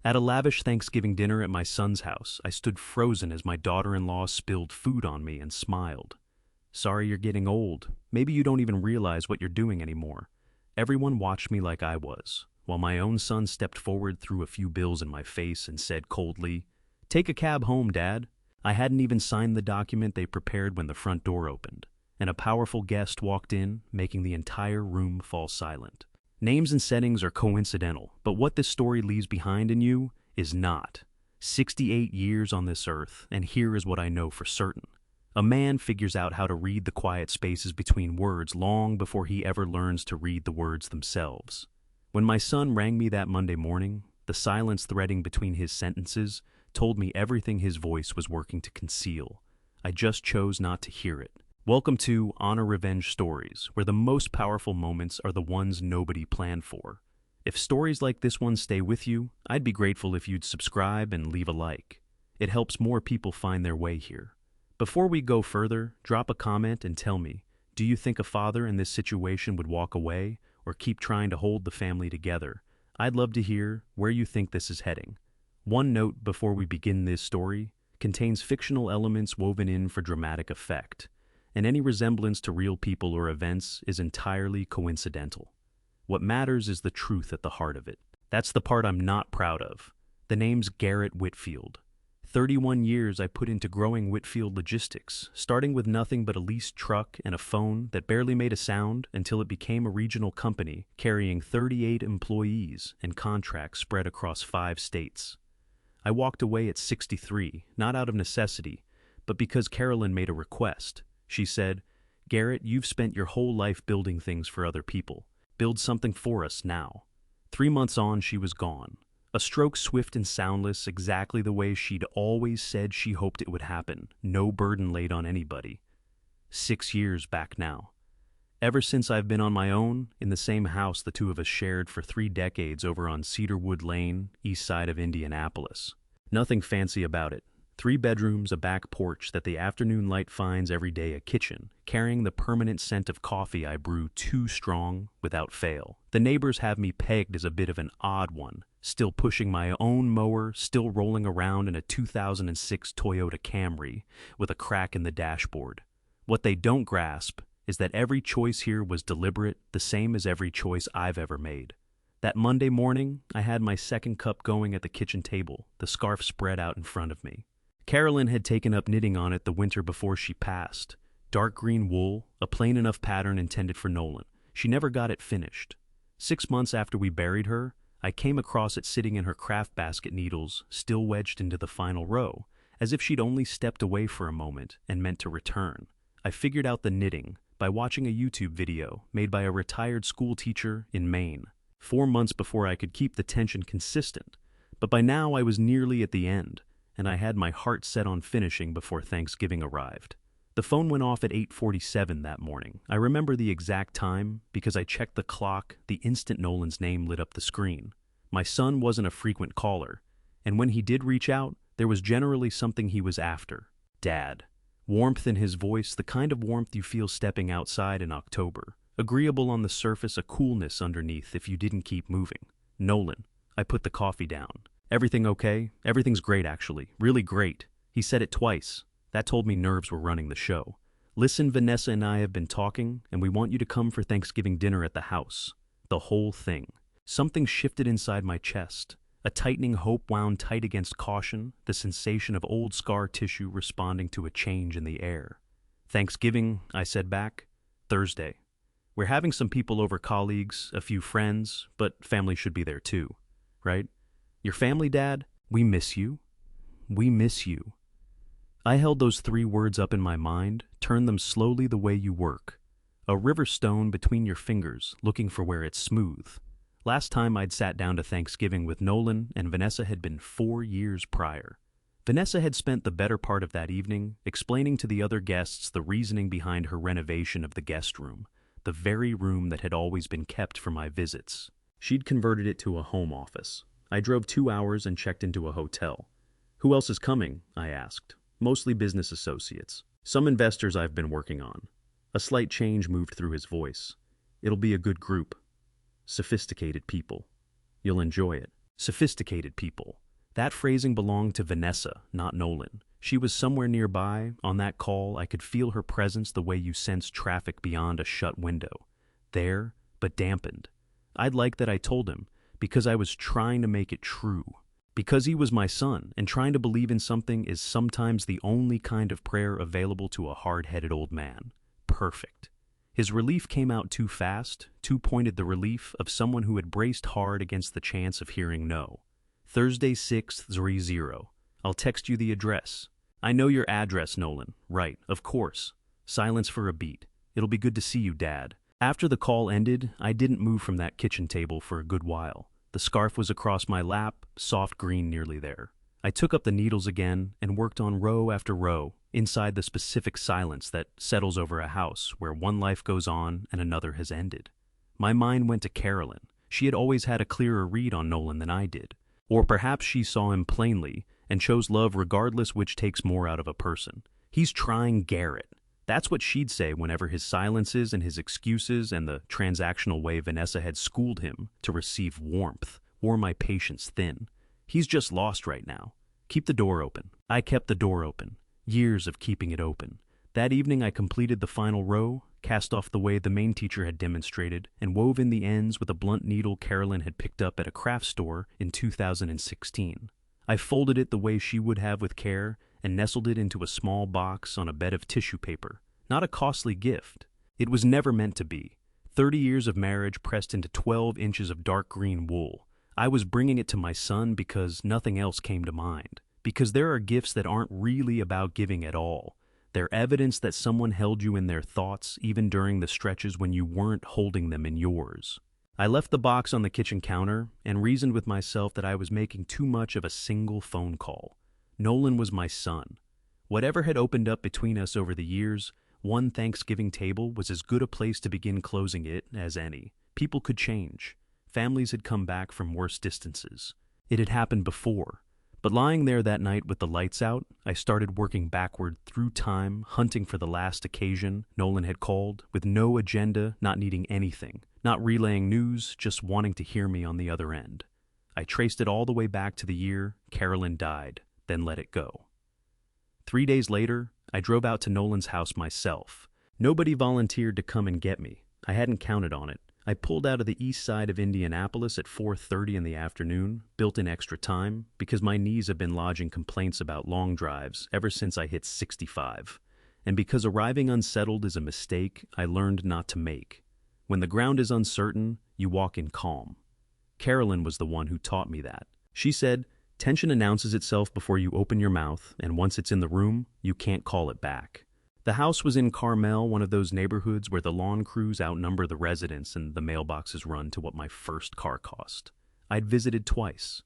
At a lavish Thanksgiving dinner at my son's house, I stood frozen as my daughter-in-law spilled food on me and smiled. Sorry you're getting old. Maybe you don't even realize what you're doing anymore. Everyone watched me like I was, while my own son stepped forward, threw a few bills in my face, and said coldly, "Take a cab home, Dad." I hadn't even signed the document they prepared when the front door opened, and a powerful guest walked in, making the entire room fall silent. Names and settings are coincidental, but what this story leaves behind in you is not. 68 years on this earth, and here is what I know for certain. A man figures out how to read the quiet spaces between words long before he ever learns to read the words themselves. When my son rang me that Monday morning, the silence threading between his sentences told me everything his voice was working to conceal. I just chose not to hear it. Welcome to Honor Revenge Stories, where the most powerful moments are the ones nobody planned for. If stories like this one stay with you, I'd be grateful if you'd subscribe and leave a like. It helps more people find their way here. Before we go further, drop a comment and tell me, do you think a father in this situation would walk away or keep trying to hold the family together? I'd love to hear where you think this is heading. One note before we begin: this story contains fictional elements woven in for dramatic effect, and any resemblance to real people or events is entirely coincidental. What matters is the truth at the heart of it. That's the part I'm not proud of. The name's Garrett Whitfield. 31 years I put into growing Whitfield Logistics, starting with nothing but a leased truck and a phone that barely made a sound until it became a regional company carrying 38 employees and contracts spread across 5 states. I walked away at 63, not out of necessity, but because Carolyn made a request. She said, "Garrett, you've spent your whole life building things for other people. Build something for us now." 3 months on, she was gone. A stroke swift and soundless, exactly the way she'd always said she hoped it would happen. No burden laid on anybody. 6 years back now. Ever since I've been on my own, in the same house the two of us shared for 3 decades over on Cedarwood Lane, east side of Indianapolis. Nothing fancy about it. 3 bedrooms, a back porch that the afternoon light finds every day, a kitchen, carrying the permanent scent of coffee I brew too strong without fail. The neighbors have me pegged as a bit of an odd one, still pushing my own mower, still rolling around in a 2006 Toyota Camry with a crack in the dashboard. What they don't grasp is that every choice here was deliberate, the same as every choice I've ever made. That Monday morning, I had my second cup going at the kitchen table, the scarf spread out in front of me. Carolyn had taken up knitting on it the winter before she passed. Dark green wool, a plain enough pattern intended for Nolan. She never got it finished. 6 months after we buried her, I came across it sitting in her craft basket, needles still wedged into the final row, as if she'd only stepped away for a moment and meant to return. I figured out the knitting by watching a YouTube video made by a retired school teacher in Maine. 4 months before I could keep the tension consistent, but by now I was nearly at the end, and I had my heart set on finishing before Thanksgiving arrived. The phone went off at 8:47 that morning. I remember the exact time because I checked the clock the instant Nolan's name lit up the screen. My son wasn't a frequent caller, and when he did reach out, there was generally something he was after. Dad. Warmth in his voice, the kind of warmth you feel stepping outside in October. Agreeable on the surface, a coolness underneath if you didn't keep moving. Nolan. I put the coffee down. "Everything okay?" "Everything's great, actually. Really great." He said it twice. That told me nerves were running the show. "Listen, Vanessa and I have been talking, and we want you to come for Thanksgiving dinner at the house." The whole thing. Something shifted inside my chest. A tightening hope wound tight against caution, the sensation of old scar tissue responding to a change in the air. "Thanksgiving," I said back. "Thursday. We're having some people over, colleagues, a few friends, but family should be there too, right? Your family, Dad? We miss you. We miss you." I held those 3 words up in my mind, turned them slowly the way you work. A river stone between your fingers, looking for where it's smooth. Last time I'd sat down to Thanksgiving with Nolan and Vanessa had been 4 years prior. Vanessa had spent the better part of that evening explaining to the other guests the reasoning behind her renovation of the guest room, the very room that had always been kept for my visits. She'd converted it to a home office. I drove 2 hours and checked into a hotel. "Who else is coming?" I asked. "Mostly business associates. Some investors I've been working on." A slight change moved through his voice. "It'll be a good group. Sophisticated people. You'll enjoy it." Sophisticated people. That phrasing belonged to Vanessa, not Nolan. She was somewhere nearby. On that call, I could feel her presence the way you sense traffic beyond a shut window. There, but dampened. I'd like that I told him, because I was trying to make it true. Because he was my son, and trying to believe in something is sometimes the only kind of prayer available to a hard-headed old man. Perfect. His relief came out too fast, too pointed, the relief of someone who had braced hard against the chance of hearing no. Thursday 6/30. I'll text you the address. I know your address, Nolan. Right, of course. Silence for a beat. It'll be good to see you, Dad. After the call ended, I didn't move from that kitchen table for a good while. The scarf was across my lap, soft green nearly there. I took up the needles again and worked on row after row, inside the specific silence that settles over a house where one life goes on and another has ended. My mind went to Carolyn. She had always had a clearer read on Nolan than I did. Or perhaps she saw him plainly and chose love regardless, which takes more out of a person. He's trying Garrett. That's what she'd say whenever his silences and his excuses and the transactional way Vanessa had schooled him to receive warmth wore my patience thin. He's just lost right now. Keep the door open. I kept the door open. Years of keeping it open. That evening I completed the final row, cast off the way the main teacher had demonstrated, and wove in the ends with a blunt needle Carolyn had picked up at a craft store in 2016. I folded it the way she would have with care and nestled it into a small box on a bed of tissue paper. Not a costly gift. It was never meant to be. 30 years of marriage pressed into 12 inches of dark green wool. I was bringing it to my son because nothing else came to mind. Because there are gifts that aren't really about giving at all. They're evidence that someone held you in their thoughts even during the stretches when you weren't holding them in yours. I left the box on the kitchen counter and reasoned with myself that I was making too much of a single phone call. Nolan was my son. Whatever had opened up between us over the years, one Thanksgiving table was as good a place to begin closing it as any. People could change. Families had come back from worse distances. It had happened before. But lying there that night with the lights out, I started working backward through time, hunting for the last occasion Nolan had called, with no agenda, not needing anything, not relaying news, just wanting to hear me on the other end. I traced it all the way back to the year Carolyn died, then let it go. 3 days later, I drove out to Nolan's house myself. Nobody volunteered to come and get me. I hadn't counted on it. I pulled out of the east side of Indianapolis at 4:30 in the afternoon, built in extra time, because my knees have been lodging complaints about long drives ever since I hit 65. And because arriving unsettled is a mistake I learned not to make. When the ground is uncertain, you walk in calm. Carolyn was the one who taught me that. She said, tension announces itself before you open your mouth, and once it's in the room, you can't call it back. The house was in Carmel, one of those neighborhoods where the lawn crews outnumber the residents and the mailboxes run to what my first car cost. I'd visited twice.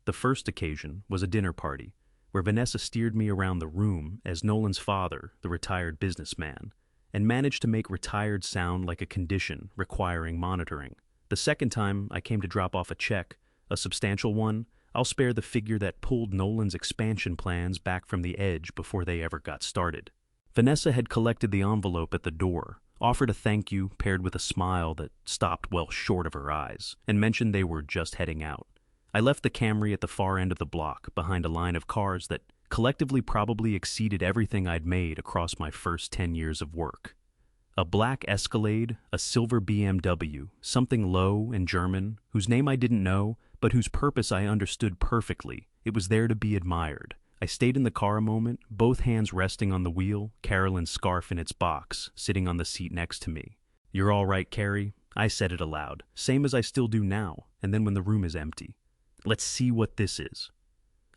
The first occasion was a dinner party, where Vanessa steered me around the room as Nolan's father, the retired businessman, and managed to make retired sound like a condition requiring monitoring. The second time I came to drop off a check, a substantial one. I'll spare the figure that pulled Nolan's expansion plans back from the edge before they ever got started. Vanessa had collected the envelope at the door, offered a thank you paired with a smile that stopped well short of her eyes, and mentioned they were just heading out. I left the Camry at the far end of the block, behind a line of cars that collectively probably exceeded everything I'd made across my first 10 years of work. A black Escalade, a silver BMW, something low and German, whose name I didn't know, but whose purpose I understood perfectly. It was there to be admired. I stayed in the car a moment, both hands resting on the wheel, Carolyn's scarf in its box, sitting on the seat next to me. "You're all right, Carrie?" I said it aloud, same as I still do now, and then when the room is empty. "Let's see what this is."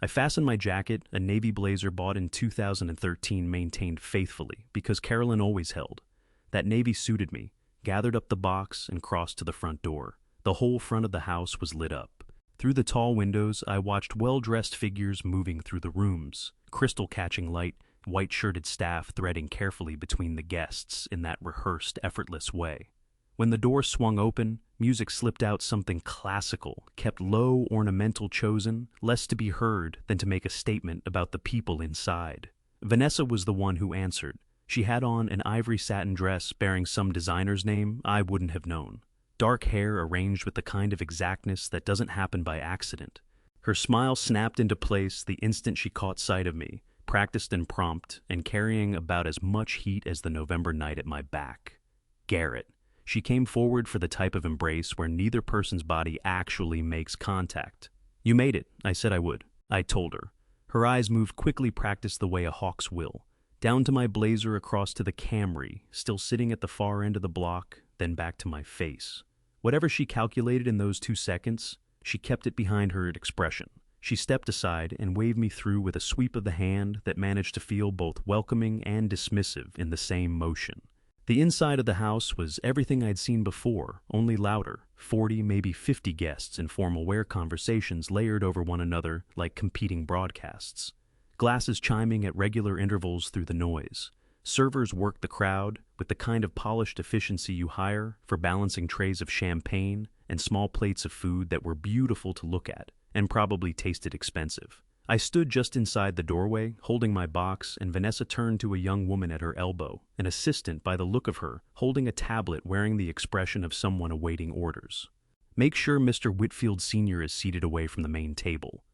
I fastened my jacket, a navy blazer bought in 2013 maintained faithfully, because Carolyn always held. That navy suited me, gathered up the box, and crossed to the front door. The whole front of the house was lit up. Through the tall windows, I watched well-dressed figures moving through the rooms, crystal-catching light, white-shirted staff threading carefully between the guests in that rehearsed, effortless way. When the door swung open, music slipped out, something classical, kept low, ornamental, chosen, less to be heard than to make a statement about the people inside. Vanessa was the one who answered. She had on an ivory satin dress bearing some designer's name I wouldn't have known. Dark hair arranged with the kind of exactness that doesn't happen by accident. Her smile snapped into place the instant she caught sight of me, practiced and prompt, and carrying about as much heat as the November night at my back. Garrett. She came forward for the type of embrace where neither person's body actually makes contact. "You made it," I said I would. I told her. Her eyes moved quickly, practiced the way a hawk's will. Down to my blazer, across to the Camry, still sitting at the far end of the block, then back to my face. Whatever she calculated in those 2 seconds, she kept it behind her expression. She stepped aside and waved me through with a sweep of the hand that managed to feel both welcoming and dismissive in the same motion. The inside of the house was everything I'd seen before, only louder. 40, maybe 50 guests in formal wear conversations layered over one another like competing broadcasts. Glasses chiming at regular intervals through the noise. Servers worked the crowd with the kind of polished efficiency you hire for balancing trays of champagne and small plates of food that were beautiful to look at and probably tasted expensive. I stood just inside the doorway, holding my box, and Vanessa turned to a young woman at her elbow, an assistant by the look of her, holding a tablet wearing the expression of someone awaiting orders. "Make sure Mr. Whitfield Sr. is seated away from the main table."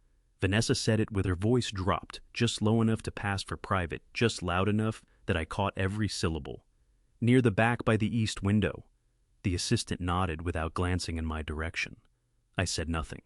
Vanessa said it with her voice dropped, just low enough to pass for private, just loud enough that I caught every syllable. "Near the back by the east window." The assistant nodded without glancing in my direction. I said nothing.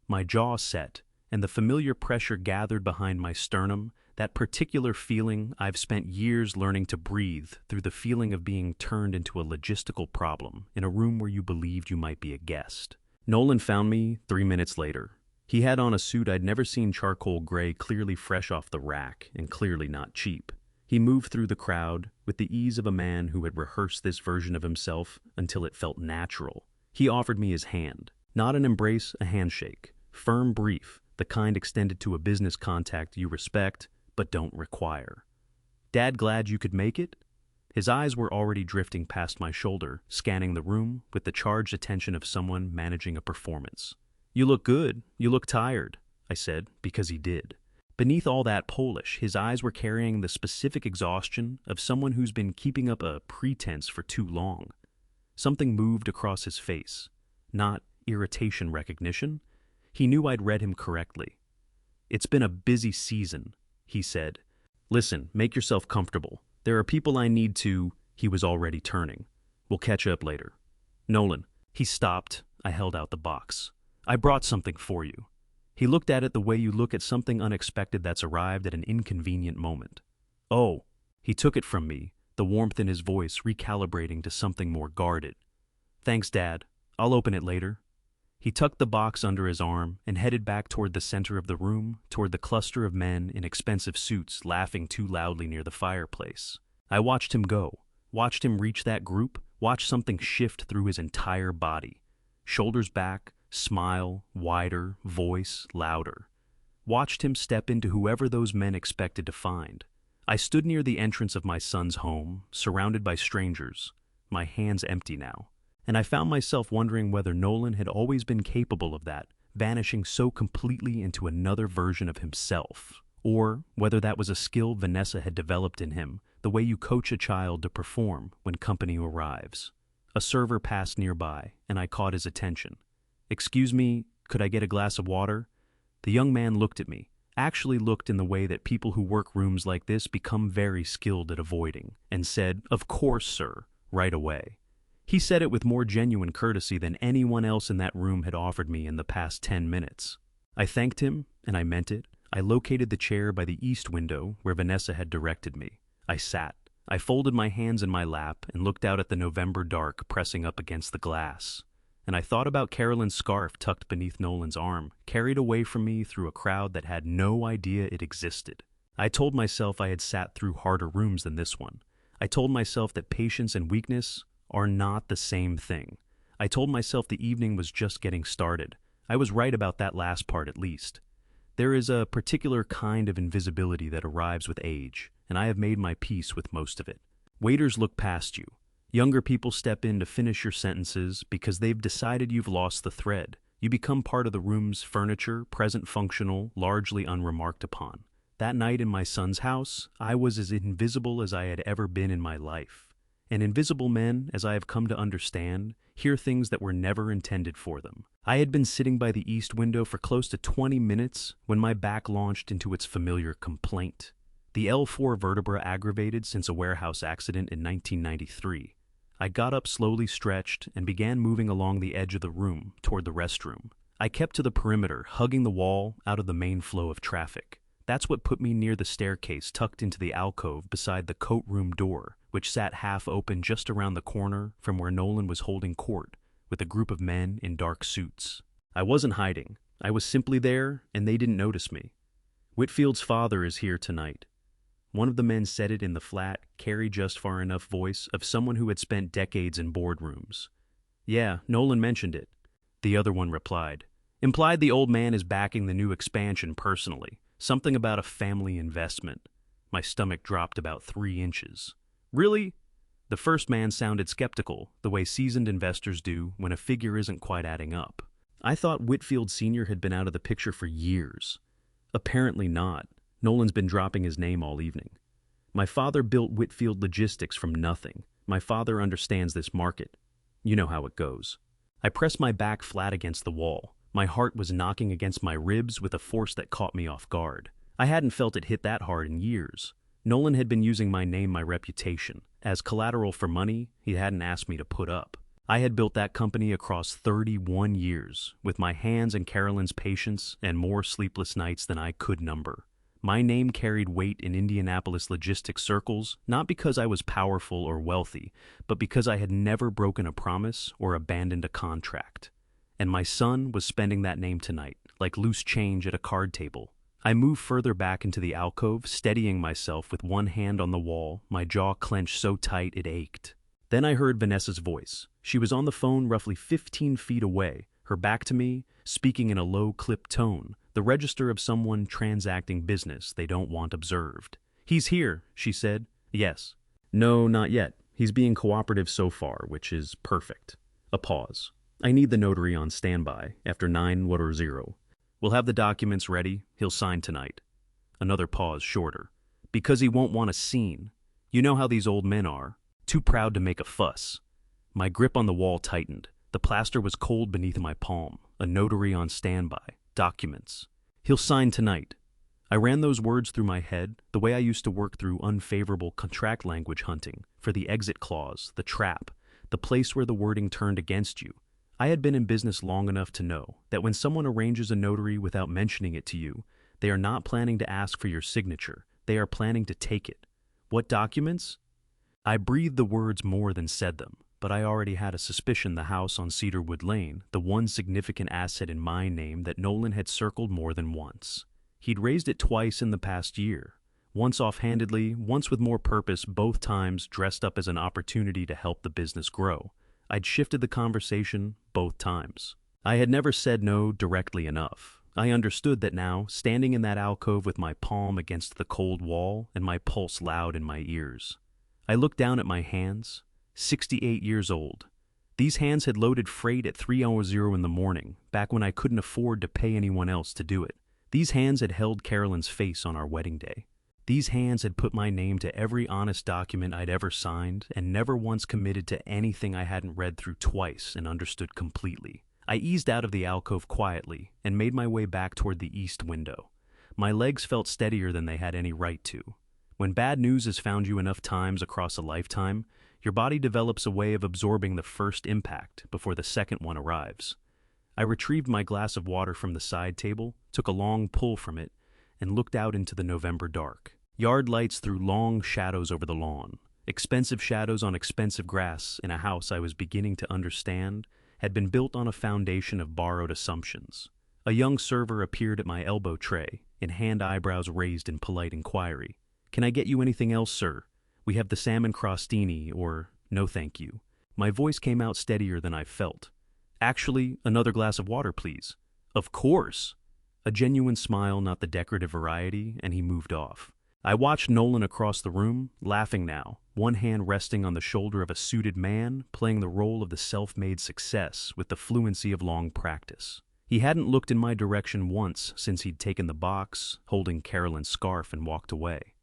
My jaw set, and the familiar pressure gathered behind my sternum, that particular feeling I've spent years learning to breathe through the feeling of being turned into a logistical problem in a room where you believed you might be a guest. Nolan found me 3 minutes later. He had on a suit I'd never seen, charcoal gray, clearly fresh off the rack and clearly not cheap. He moved through the crowd with the ease of a man who had rehearsed this version of himself until it felt natural. He offered me his hand. Not an embrace, a handshake. Firm, brief, the kind extended to a business contact you respect but don't require. "Dad, glad you could make it?" His eyes were already drifting past my shoulder, scanning the room with the charged attention of someone managing a performance. "You look good. You look tired," I said, because he did. Beneath all that polish, his eyes were carrying the specific exhaustion of someone who's been keeping up a pretense for too long. Something moved across his face. Not irritation recognition. He knew I'd read him correctly. "It's been a busy season," he said. "Listen, make yourself comfortable. There are people I need to—" He was already turning. "We'll catch up later." "Nolan." He stopped. I held out the box. "I brought something for you." He looked at it the way you look at something unexpected that's arrived at an inconvenient moment. "Oh." He took it from me, the warmth in his voice recalibrating to something more guarded. "Thanks, Dad. I'll open it later." He tucked the box under his arm and headed back toward the center of the room, toward the cluster of men in expensive suits laughing too loudly near the fireplace. I watched him go, watched him reach that group, watched something shift through his entire body. Shoulders back, smile, wider, voice, louder. Watched him step into whoever those men expected to find. I stood near the entrance of my son's home, surrounded by strangers, my hands empty now. And I found myself wondering whether Nolan had always been capable of that, vanishing so completely into another version of himself, or whether that was a skill Vanessa had developed in him, the way you coach a child to perform when company arrives. A server passed nearby, and I caught his attention. "Excuse me, could I get a glass of water?" The young man looked at me, actually looked in the way that people who work rooms like this become very skilled at avoiding, and said, "Of course, sir," right away. He said it with more genuine courtesy than anyone else in that room had offered me in the past 10 minutes. I thanked him, and I meant it. I located the chair by the east window where Vanessa had directed me. I sat. I folded my hands in my lap and looked out at the November dark pressing up against the glass. And I thought about Carolyn's scarf tucked beneath Nolan's arm, carried away from me through a crowd that had no idea it existed. I told myself I had sat through harder rooms than this one. I told myself that patience and weakness are not the same thing. I told myself the evening was just getting started. I was right about that last part at least. There is a particular kind of invisibility that arrives with age, and I have made my peace with most of it. Waiters look past you. Younger people step in to finish your sentences because they've decided you've lost the thread. You become part of the room's furniture, present functional, largely unremarked upon. That night in my son's house, I was as invisible as I had ever been in my life. And invisible men, as I have come to understand, hear things that were never intended for them. I had been sitting by the east window for close to 20 minutes when my back launched into its familiar complaint. The L4 vertebra aggravated since a warehouse accident in 1993. I got up, slowly stretched, and began moving along the edge of the room toward the restroom. I kept to the perimeter, hugging the wall out of the main flow of traffic. That's what put me near the staircase tucked into the alcove beside the coat room door, which sat half open just around the corner from where Nolan was holding court with a group of men in dark suits. I wasn't hiding. I was simply there, and they didn't notice me. Whitfield's father is here tonight. One of the men said it in the flat, carry just far enough voice of someone who had spent decades in boardrooms. Yeah, Nolan mentioned it. The other one replied. Implied the old man is backing the new expansion personally. Something about a family investment. My stomach dropped about 3 inches. Really? The first man sounded skeptical, the way seasoned investors do when a figure isn't quite adding up. I thought Whitfield Sr. had been out of the picture for years. Apparently not. Nolan's been dropping his name all evening. My father built Whitfield Logistics from nothing. My father understands this market. You know how it goes. I pressed my back flat against the wall. My heart was knocking against my ribs with a force that caught me off guard. I hadn't felt it hit that hard in years. Nolan had been using my name, my reputation, as collateral for money he hadn't asked me to put up. I had built that company across 31 years, with my hands and Carolyn's patience and more sleepless nights than I could number. My name carried weight in Indianapolis logistics circles, not because I was powerful or wealthy, but because I had never broken a promise or abandoned a contract. And my son was spending that name tonight, like loose change at a card table. I moved further back into the alcove, steadying myself with one hand on the wall, my jaw clenched so tight it ached. Then I heard Vanessa's voice. She was on the phone roughly 15 feet away, her back to me, speaking in a low, clipped tone, the register of someone transacting business they don't want observed. He's here, she said. Yes. No, not yet. He's being cooperative so far, which is perfect. A pause. I need the notary on standby, after 9:00. We'll have the documents ready. He'll sign tonight. Another pause, shorter. Because he won't want a scene. You know how these old men are. Too proud to make a fuss. My grip on the wall tightened. The plaster was cold beneath my palm. A notary on standby. Documents. He'll sign tonight. I ran those words through my head, the way I used to work through unfavorable contract language hunting, for the exit clause, the trap, the place where the wording turned against you. I had been in business long enough to know that when someone arranges a notary without mentioning it to you, they are not planning to ask for your signature. They are planning to take it. What documents? I breathed the words more than said them, but I already had a suspicion the house on Cedarwood Lane, the one significant asset in my name that Nolan had circled more than once. He'd raised it twice in the past year, once offhandedly, once with more purpose, both times dressed up as an opportunity to help the business grow. I'd shifted the conversation both times. I had never said no directly enough. I understood that now, standing in that alcove with my palm against the cold wall and my pulse loud in my ears. I looked down at my hands, 68 years old. These hands had loaded freight at 3:00 in the morning, back when I couldn't afford to pay anyone else to do it. These hands had held Carolyn's face on our wedding day. These hands had put my name to every honest document I'd ever signed and never once committed to anything I hadn't read through twice and understood completely. I eased out of the alcove quietly and made my way back toward the east window. My legs felt steadier than they had any right to. When bad news has found you enough times across a lifetime, your body develops a way of absorbing the first impact before the second one arrives. I retrieved my glass of water from the side table, took a long pull from it, and looked out into the November dark. Yard lights threw long shadows over the lawn. Expensive shadows on expensive grass in a house I was beginning to understand had been built on a foundation of borrowed assumptions. A young server appeared at my elbow tray, in hand eyebrows raised in polite inquiry. "Can I get you anything else, sir? We have the salmon crostini, or no thank you." My voice came out steadier than I felt. "Actually, another glass of water, please." "Of course." A genuine smile, not the decorative variety, and he moved off. I watched Nolan across the room, laughing now, one hand resting on the shoulder of a suited man, playing the role of the self-made success with the fluency of long practice. He hadn't looked in my direction once since he'd taken the box, holding Carolyn's scarf, and walked away.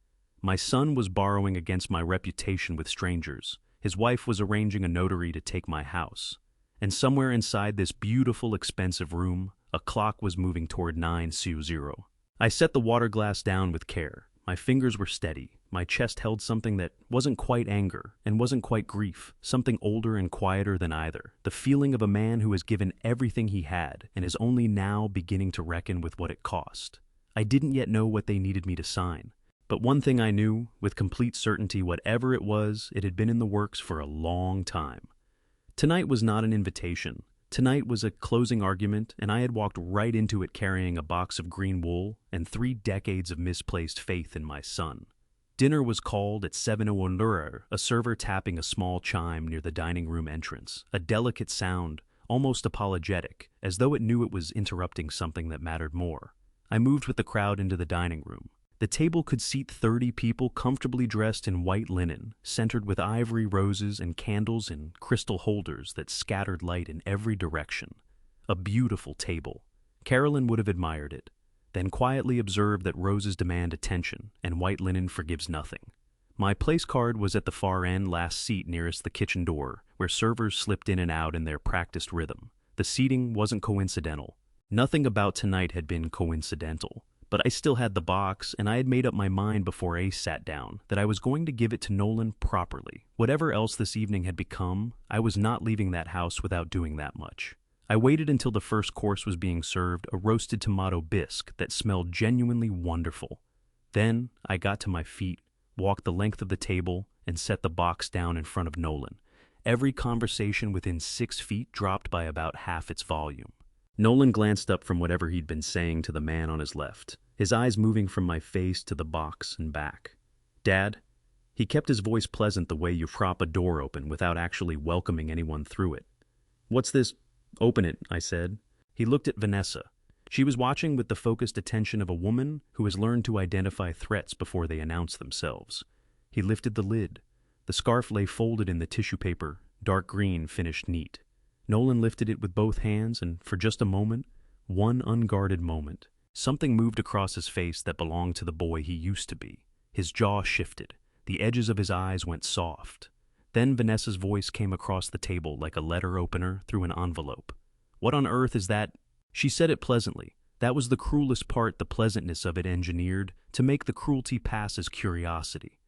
My son was borrowing against my reputation with strangers. His wife was arranging a notary to take my house. And somewhere inside this beautiful, expensive room, a clock was moving toward 9:00. I set the water glass down with care. My fingers were steady. My chest held something that wasn't quite anger and wasn't quite grief, something older and quieter than either. The feeling of a man who has given everything he had and is only now beginning to reckon with what it cost. I didn't yet know what they needed me to sign. But one thing I knew, with complete certainty, whatever it was, it had been in the works for a long time. Tonight was not an invitation. Tonight was a closing argument, and I had walked right into it carrying a box of green wool and 3 decades of misplaced faith in my son. Dinner was called at 7:00, a server tapping a small chime near the dining room entrance, a delicate sound, almost apologetic, as though it knew it was interrupting something that mattered more. I moved with the crowd into the dining room. The table could seat 30 people comfortably dressed in white linen, centered with ivory roses and candles in crystal holders that scattered light in every direction. A beautiful table. Carolyn would have admired it, then quietly observed that roses demand attention and white linen forgives nothing. My place card was at the far end, last seat nearest the kitchen door, where servers slipped in and out in their practiced rhythm. The seating wasn't coincidental. Nothing about tonight had been coincidental. But I still had the box, and I had made up my mind before Ace sat down that I was going to give it to Nolan properly. Whatever else this evening had become, I was not leaving that house without doing that much. I waited until the first course was being served, a roasted tomato bisque that smelled genuinely wonderful. Then I got to my feet, walked the length of the table, and set the box down in front of Nolan. Every conversation within 6 feet dropped by about half its volume. Nolan glanced up from whatever he'd been saying to the man on his left, his eyes moving from my face to the box and back. "Dad?" He kept his voice pleasant, the way you prop a door open without actually welcoming anyone through it. "What's this?" "Open it," I said. He looked at Vanessa. She was watching with the focused attention of a woman who has learned to identify threats before they announce themselves. He lifted the lid. The scarf lay folded in the tissue paper, dark green, finished neat. Nolan lifted it with both hands, and for just a moment, one unguarded moment, something moved across his face that belonged to the boy he used to be. His jaw shifted. The edges of his eyes went soft. Then Vanessa's voice came across the table like a letter opener through an envelope. "What on earth is that?" She said it pleasantly. That was the cruelest part, the pleasantness of it engineered to make the cruelty pass as curiosity.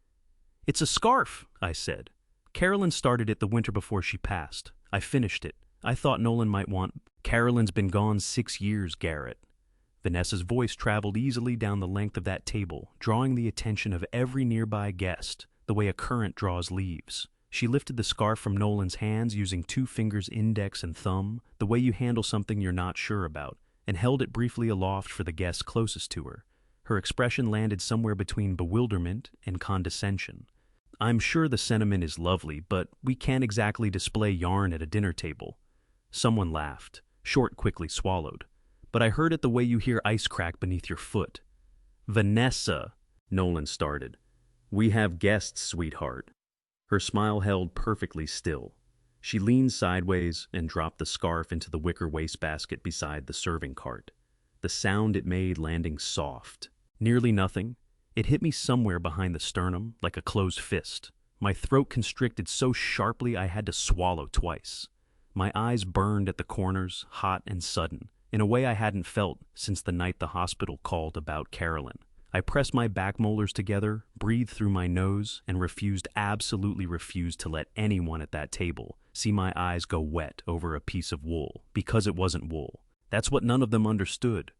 "It's a scarf," I said. "Carolyn started it the winter before she passed. I finished it. I thought Nolan might want—" "Carolyn's been gone 6 years, Garrett." Vanessa's voice traveled easily down the length of that table, drawing the attention of every nearby guest, the way a current draws leaves. She lifted the scarf from Nolan's hands using 2 fingers, index and thumb, the way you handle something you're not sure about, and held it briefly aloft for the guests closest to her. Her expression landed somewhere between bewilderment and condescension. "I'm sure the sentiment is lovely, but we can't exactly display yarn at a dinner table." Someone laughed. Short quickly swallowed. "But I heard it the way you hear ice crack beneath your foot." "Vanessa," Nolan started. "We have guests, sweetheart." Her smile held perfectly still. She leaned sideways and dropped the scarf into the wicker wastebasket beside the serving cart. The sound it made landing soft. Nearly nothing. It hit me somewhere behind the sternum, like a closed fist. My throat constricted so sharply I had to swallow twice. My eyes burned at the corners, hot and sudden, in a way I hadn't felt since the night the hospital called about Carolyn. I pressed my back molars together, breathed through my nose, and absolutely refused to let anyone at that table see my eyes go wet over a piece of wool, because it wasn't wool. That's what none of them understood.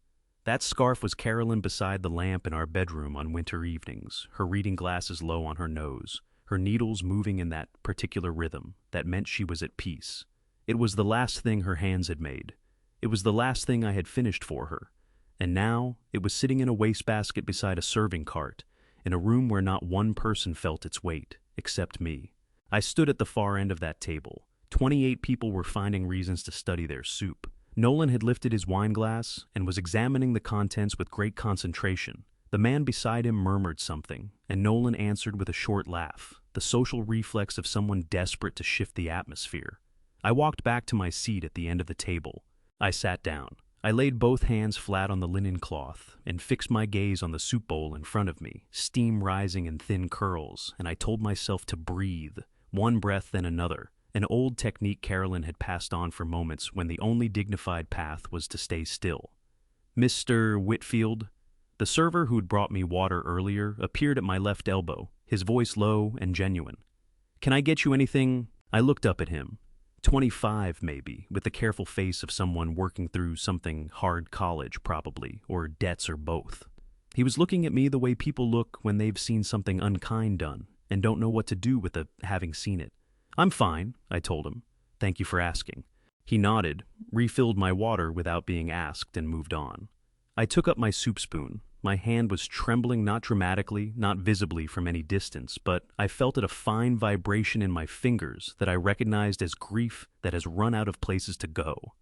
That scarf was Carolyn beside the lamp in our bedroom on winter evenings, her reading glasses low on her nose, her needles moving in that particular rhythm that meant she was at peace. It was the last thing her hands had made. It was the last thing I had finished for her. And now it was sitting in a wastebasket beside a serving cart, in a room where not one person felt its weight, except me. I stood at the far end of that table. 28 people were finding reasons to study their soup. Nolan had lifted his wine glass and was examining the contents with great concentration. The man beside him murmured something, and Nolan answered with a short laugh, the social reflex of someone desperate to shift the atmosphere. I walked back to my seat at the end of the table. I sat down. I laid both hands flat on the linen cloth and fixed my gaze on the soup bowl in front of me, steam rising in thin curls, and I told myself to breathe. one breath then another, an old technique Carolyn had passed on for moments when the only dignified path was to stay still. "Mr. Whitfield?" The server who'd brought me water earlier appeared at my left elbow, his voice low and genuine. "Can I get you anything?" I looked up at him. 25, maybe, with the careful face of someone working through something hard, college, probably, or debts or both. He was looking at me the way people look when they've seen something unkind done and don't know what to do with it having seen it. "I'm fine," I told him. "Thank you for asking." He nodded, refilled my water without being asked, and moved on. I took up my soup spoon. My hand was trembling, not dramatically, not visibly from any distance, but I felt it a fine vibration in my fingers that I recognized as grief that has run out of places to go.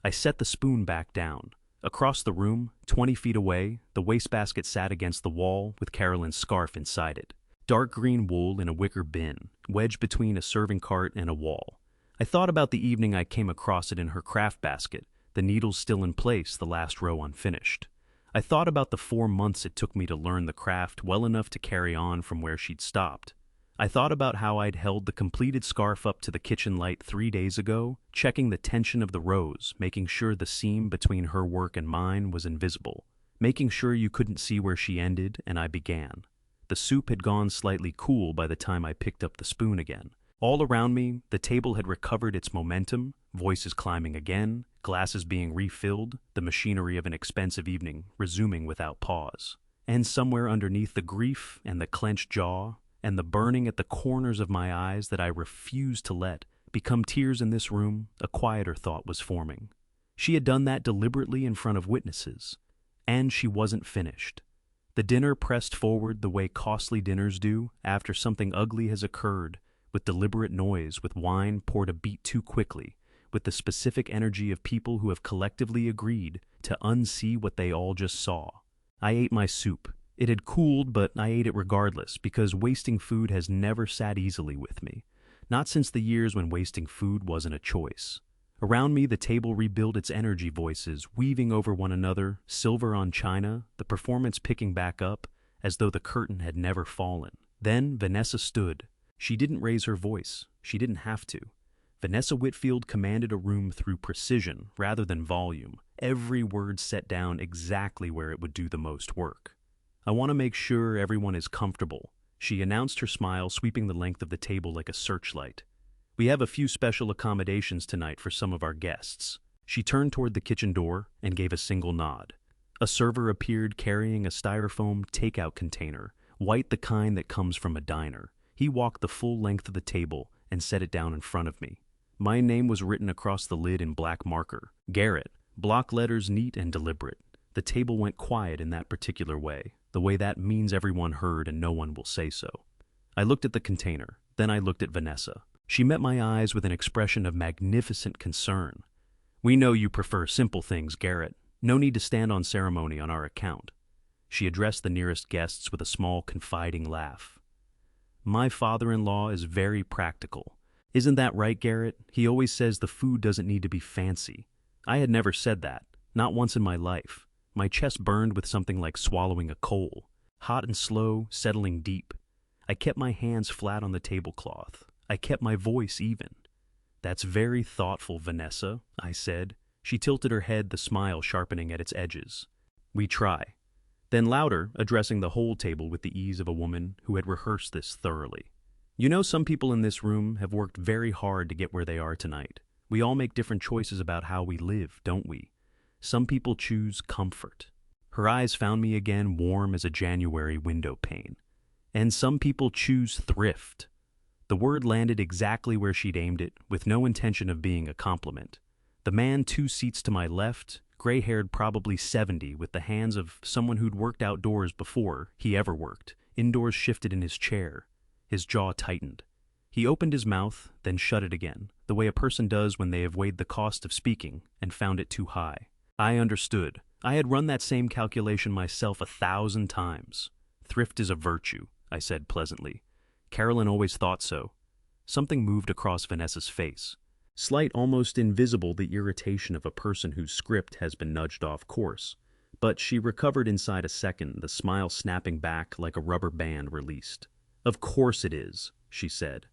I set the spoon back down. Across the room, 20 feet away, the wastebasket sat against the wall with Carolyn's scarf inside it. Dark green wool in a wicker bin, wedged between a serving cart and a wall. I thought about the evening I came across it in her craft basket, the needles still in place, the last row unfinished. I thought about the 4 months it took me to learn the craft well enough to carry on from where she'd stopped. I thought about how I'd held the completed scarf up to the kitchen light 3 days ago, checking the tension of the rows, making sure the seam between her work and mine was invisible, making sure you couldn't see where she ended and I began. The soup had gone slightly cool by the time I picked up the spoon again. All around me, the table had recovered its momentum, voices climbing again, glasses being refilled, the machinery of an expensive evening resuming without pause. And somewhere underneath the grief and the clenched jaw and the burning at the corners of my eyes that I refused to let become tears in this room, a quieter thought was forming. She had done that deliberately in front of witnesses. And she wasn't finished. The dinner pressed forward the way costly dinners do after something ugly has occurred, with deliberate noise, with wine poured a beat too quickly, with the specific energy of people who have collectively agreed to unsee what they all just saw. I ate my soup. It had cooled, but I ate it regardless, because wasting food has never sat easily with me. Not since the years when wasting food wasn't a choice. Around me, the table rebuilt its energy voices, weaving over one another, silver on china, the performance picking back up, as though the curtain had never fallen. Then Vanessa stood. She didn't raise her voice. She didn't have to. Vanessa Whitfield commanded a room through precision rather than volume, every word set down exactly where it would do the most work. "I want to make sure everyone is comfortable," she announced, her smile sweeping the length of the table like a searchlight. "We have a few special accommodations tonight for some of our guests." She turned toward the kitchen door and gave a single nod. A server appeared carrying a styrofoam takeout container, white, the kind that comes from a diner. He walked the full length of the table and set it down in front of me. My name was written across the lid in black marker. Garrett, block letters neat and deliberate. The table went quiet in that particular way, the way that means everyone heard and no one will say so. I looked at the container, then I looked at Vanessa. She met my eyes with an expression of magnificent concern. "We know you prefer simple things, Garrett. No need to stand on ceremony on our account." She addressed the nearest guests with a small, confiding laugh. "My father-in-law is very practical. Isn't that right, Garrett? He always says the food doesn't need to be fancy." I had never said that, not once in my life. My chest burned with something like swallowing a coal, hot and slow, settling deep. I kept my hands flat on the tablecloth. I kept my voice even. "That's very thoughtful, Vanessa," I said. She tilted her head, the smile sharpening at its edges. "We try." Then louder, addressing the whole table with the ease of a woman who had rehearsed this thoroughly. "You know, some people in this room have worked very hard to get where they are tonight. We all make different choices about how we live, don't we? Some people choose comfort." Her eyes found me again, warm as a January window pane. "And some people choose thrift." The word landed exactly where she'd aimed it, with no intention of being a compliment. The man 2 seats to my left, gray-haired, probably 70, with the hands of someone who'd worked outdoors before he ever worked, indoors, shifted in his chair. His jaw tightened. He opened his mouth, then shut it again, the way a person does when they have weighed the cost of speaking and found it too high. I understood. I had run that same calculation myself 1,000 times. "Thrift is a virtue," I said pleasantly. "Carolyn always thought so." Something moved across Vanessa's face. Slight, almost invisible, the irritation of a person whose script has been nudged off course. But she recovered inside a second, the smile snapping back like a rubber band released. "Of course it is," she said.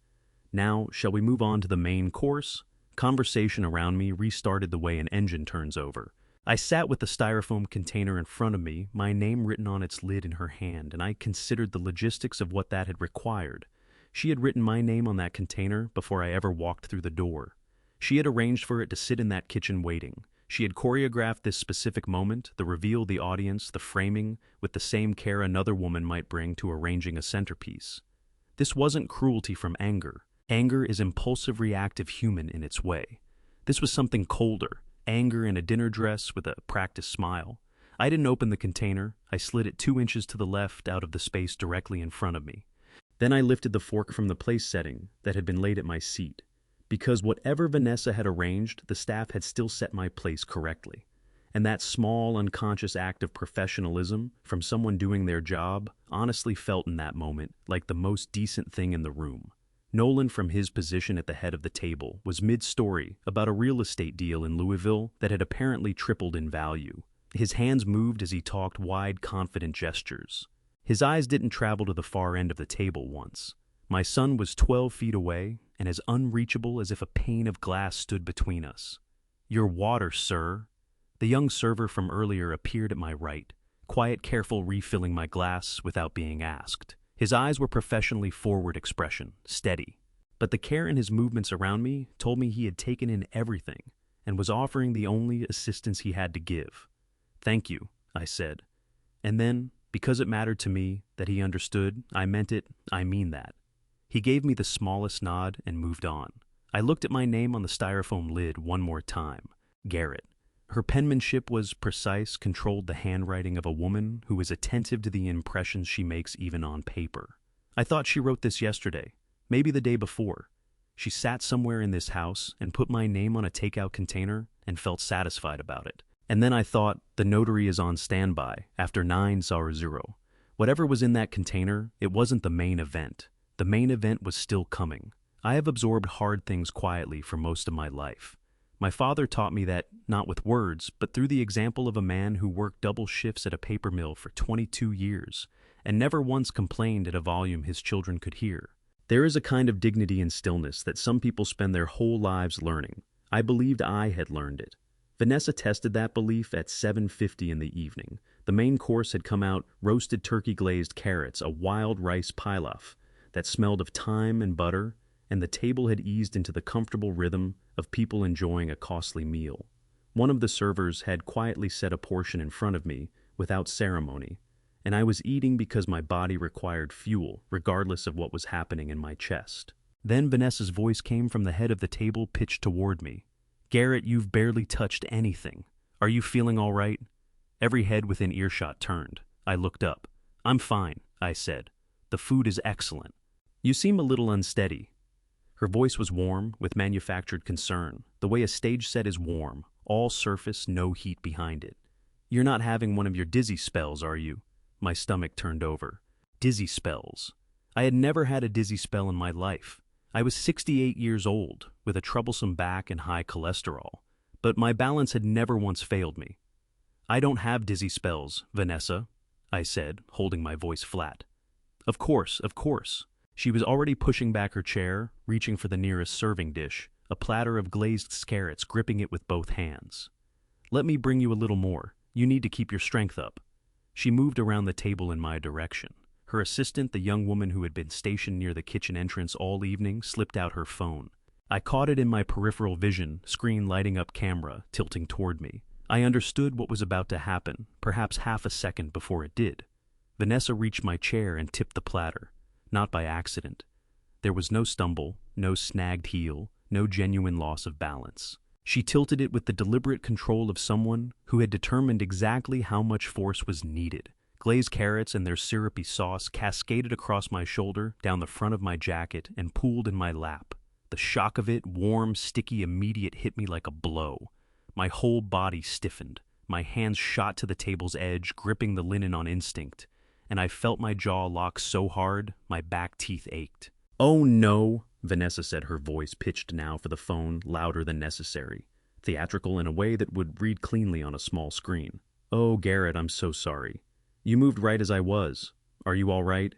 Now, shall we move on to the main course? Conversation around me restarted the way an engine turns over. I sat with the styrofoam container in front of me, my name written on its lid in her hand, and I considered the logistics of what that had required. She had written my name on that container before I ever walked through the door. She had arranged for it to sit in that kitchen waiting. She had choreographed this specific moment, the reveal, the audience, the framing, with the same care another woman might bring to arranging a centerpiece. This wasn't cruelty from anger. Anger is impulsive, reactive human in its way. This was something colder. Anger in a dinner dress with a practiced smile. I didn't open the container. I slid it 2 inches to the left out of the space directly in front of me. Then I lifted the fork from the place setting that had been laid at my seat. Because whatever Vanessa had arranged, the staff had still set my place correctly. And that small, unconscious act of professionalism from someone doing their job honestly felt in that moment like the most decent thing in the room. Nolan, from his position at the head of the table, was mid-story about a real estate deal in Louisville that had apparently tripled in value. His hands moved as he talked wide, confident gestures. His eyes didn't travel to the far end of the table once. My son was 12 feet away and as unreachable as if a pane of glass stood between us. "Your water, sir." The young server from earlier appeared at my right, quiet, careful, refilling my glass without being asked. His eyes were professionally forward expression, steady. But the care in his movements around me told me he had taken in everything and was offering the only assistance he had to give. "Thank you," I said. And then, because it mattered to me that he understood, I meant it, I mean that. He gave me the smallest nod and moved on. I looked at my name on the styrofoam lid one more time. Garrett. Her penmanship was precise, controlled the handwriting of a woman who is attentive to the impressions she makes even on paper. I thought she wrote this yesterday, maybe the day before. She sat somewhere in this house and put my name on a takeout container and felt satisfied about it. And then I thought, the notary is on standby after 9:00. Whatever was in that container, it wasn't the main event. The main event was still coming. I have absorbed hard things quietly for most of my life. My father taught me that, not with words, but through the example of a man who worked double shifts at a paper mill for 22 years and never once complained at a volume his children could hear. There is a kind of dignity in stillness that some people spend their whole lives learning. I believed I had learned it. Vanessa tested that belief at 7:50 in the evening. The main course had come out: roasted turkey glazed carrots, a wild rice pilaf that smelled of thyme and butter, and the table had eased into the comfortable rhythm of people enjoying a costly meal. One of the servers had quietly set a portion in front of me without ceremony, and I was eating because my body required fuel, regardless of what was happening in my chest. Then Vanessa's voice came from the head of the table, pitched toward me. "Garrett, you've barely touched anything. Are you feeling all right?" Every head within earshot turned. I looked up. "I'm fine," I said. "The food is excellent." "You seem a little unsteady." Her voice was warm, with manufactured concern, the way a stage set is warm, all surface, no heat behind it. "You're not having one of your dizzy spells, are you?" My stomach turned over. Dizzy spells. I had never had a dizzy spell in my life. I was 68 years old, with a troublesome back and high cholesterol, but my balance had never once failed me. "I don't have dizzy spells, Vanessa," I said, holding my voice flat. Of course, of course." She was already pushing back her chair, reaching for the nearest serving dish, a platter of glazed carrots, gripping it with both hands. "Let me bring you a little more. You need to keep your strength up." She moved around the table in my direction. Her assistant, the young woman who had been stationed near the kitchen entrance all evening, slipped out her phone. I caught it in my peripheral vision, screen lighting up, camera tilting toward me. I understood what was about to happen, perhaps half a second before it did. Vanessa reached my chair and tipped the platter. Not by accident. There was no stumble, no snagged heel, no genuine loss of balance. She tilted it with the deliberate control of someone who had determined exactly how much force was needed. Glazed carrots and their syrupy sauce cascaded across my shoulder, down the front of my jacket, and pooled in my lap. The shock of it, warm, sticky, immediate, hit me like a blow. My whole body stiffened. My hands shot to the table's edge, gripping the linen on instinct, and I felt my jaw lock so hard, my back teeth ached. "Oh no," Vanessa said, her voice pitched now for the phone, louder than necessary, theatrical in a way that would read cleanly on a small screen. "Oh, Garrett, I'm so sorry. You moved right as I was. Are you all right?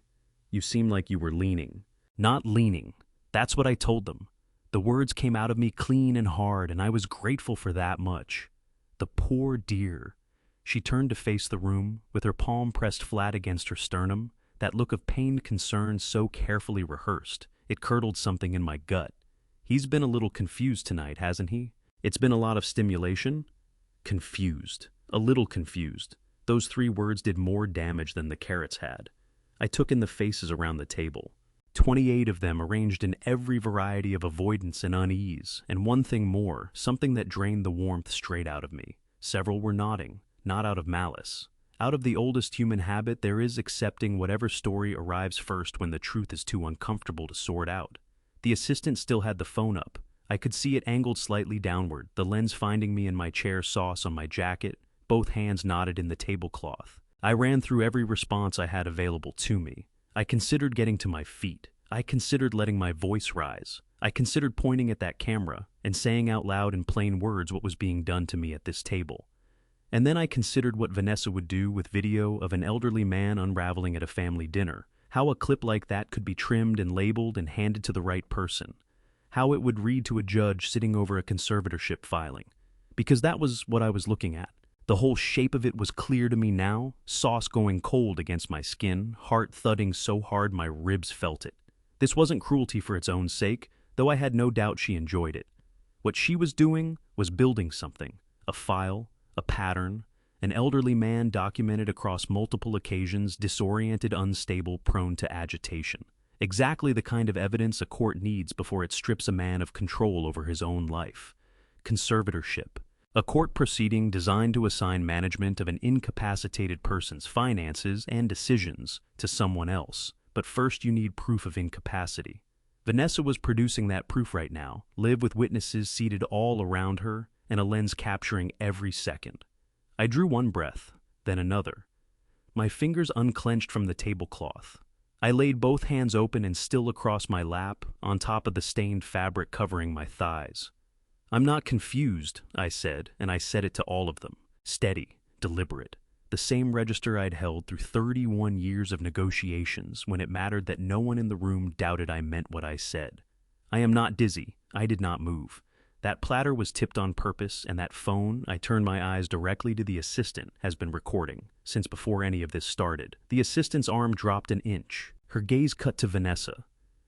You seem like you were leaning." "Not leaning. That's what I told them. The words came out of me clean and hard, and I was grateful for that much. The poor dear. She turned to face the room, with her palm pressed flat against her sternum, that look of pained concern so carefully rehearsed. It curdled something in my gut. He's been a little confused tonight, hasn't he? It's been a lot of stimulation? Confused. A little confused. Those 3 words did more damage than the carrots had. I took in the faces around the table. 28 of them arranged in every variety of avoidance and unease, and one thing more, something that drained the warmth straight out of me. Several were nodding, not out of malice. Out of the oldest human habit, there is accepting whatever story arrives first when the truth is too uncomfortable to sort out. The assistant still had the phone up. I could see it angled slightly downward, the lens finding me in my chair sauce on my jacket, both hands knotted in the tablecloth. I ran through every response I had available to me. I considered getting to my feet. I considered letting my voice rise. I considered pointing at that camera and saying out loud in plain words what was being done to me at this table. And then I considered what Vanessa would do with video of an elderly man unraveling at a family dinner, how a clip like that could be trimmed and labeled and handed to the right person, how it would read to a judge sitting over a conservatorship filing. Because that was what I was looking at. The whole shape of it was clear to me now, sauce going cold against my skin, heart thudding so hard my ribs felt it. This wasn't cruelty for its own sake, though I had no doubt she enjoyed it. What she was doing was building something, a file, a pattern, an elderly man documented across multiple occasions, disoriented, unstable, prone to agitation. Exactly the kind of evidence a court needs before it strips a man of control over his own life. Conservatorship. A court proceeding designed to assign management of an incapacitated person's finances and decisions to someone else. But first you need proof of incapacity. Vanessa was producing that proof right now, live with witnesses seated all around her and a lens capturing every second. I drew one breath, then another. My fingers unclenched from the tablecloth. I laid both hands open and still across my lap, on top of the stained fabric covering my thighs. "I'm not confused," I said, and I said it to all of them. Steady, deliberate. The same register I'd held through 31 years of negotiations when it mattered that no one in the room doubted I meant what I said. I am not dizzy. I did not move. That platter was tipped on purpose, and that phone, I turned my eyes directly to the assistant, has been recording, since before any of this started. The assistant's arm dropped an inch. Her gaze cut to Vanessa.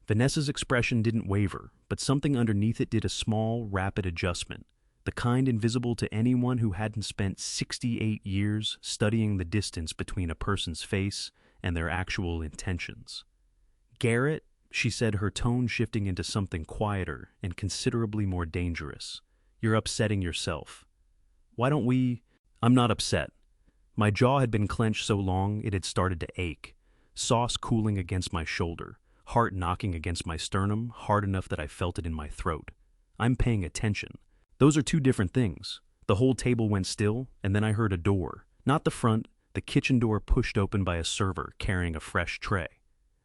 Vanessa's expression didn't waver, but something underneath it did a small, rapid adjustment, the kind invisible to anyone who hadn't spent 68 years studying the distance between a person's face and their actual intentions. "Garrett," she said, her tone shifting into something quieter and considerably more dangerous. "You're upsetting yourself. Why don't we—" "I'm not upset." My jaw had been clenched so long it had started to ache, sauce cooling against my shoulder, heart knocking against my sternum, hard enough that I felt it in my throat. "I'm paying attention." Those are two different things. The whole table went still, and then I heard a door. Not the front, the kitchen door pushed open by a server carrying a fresh tray.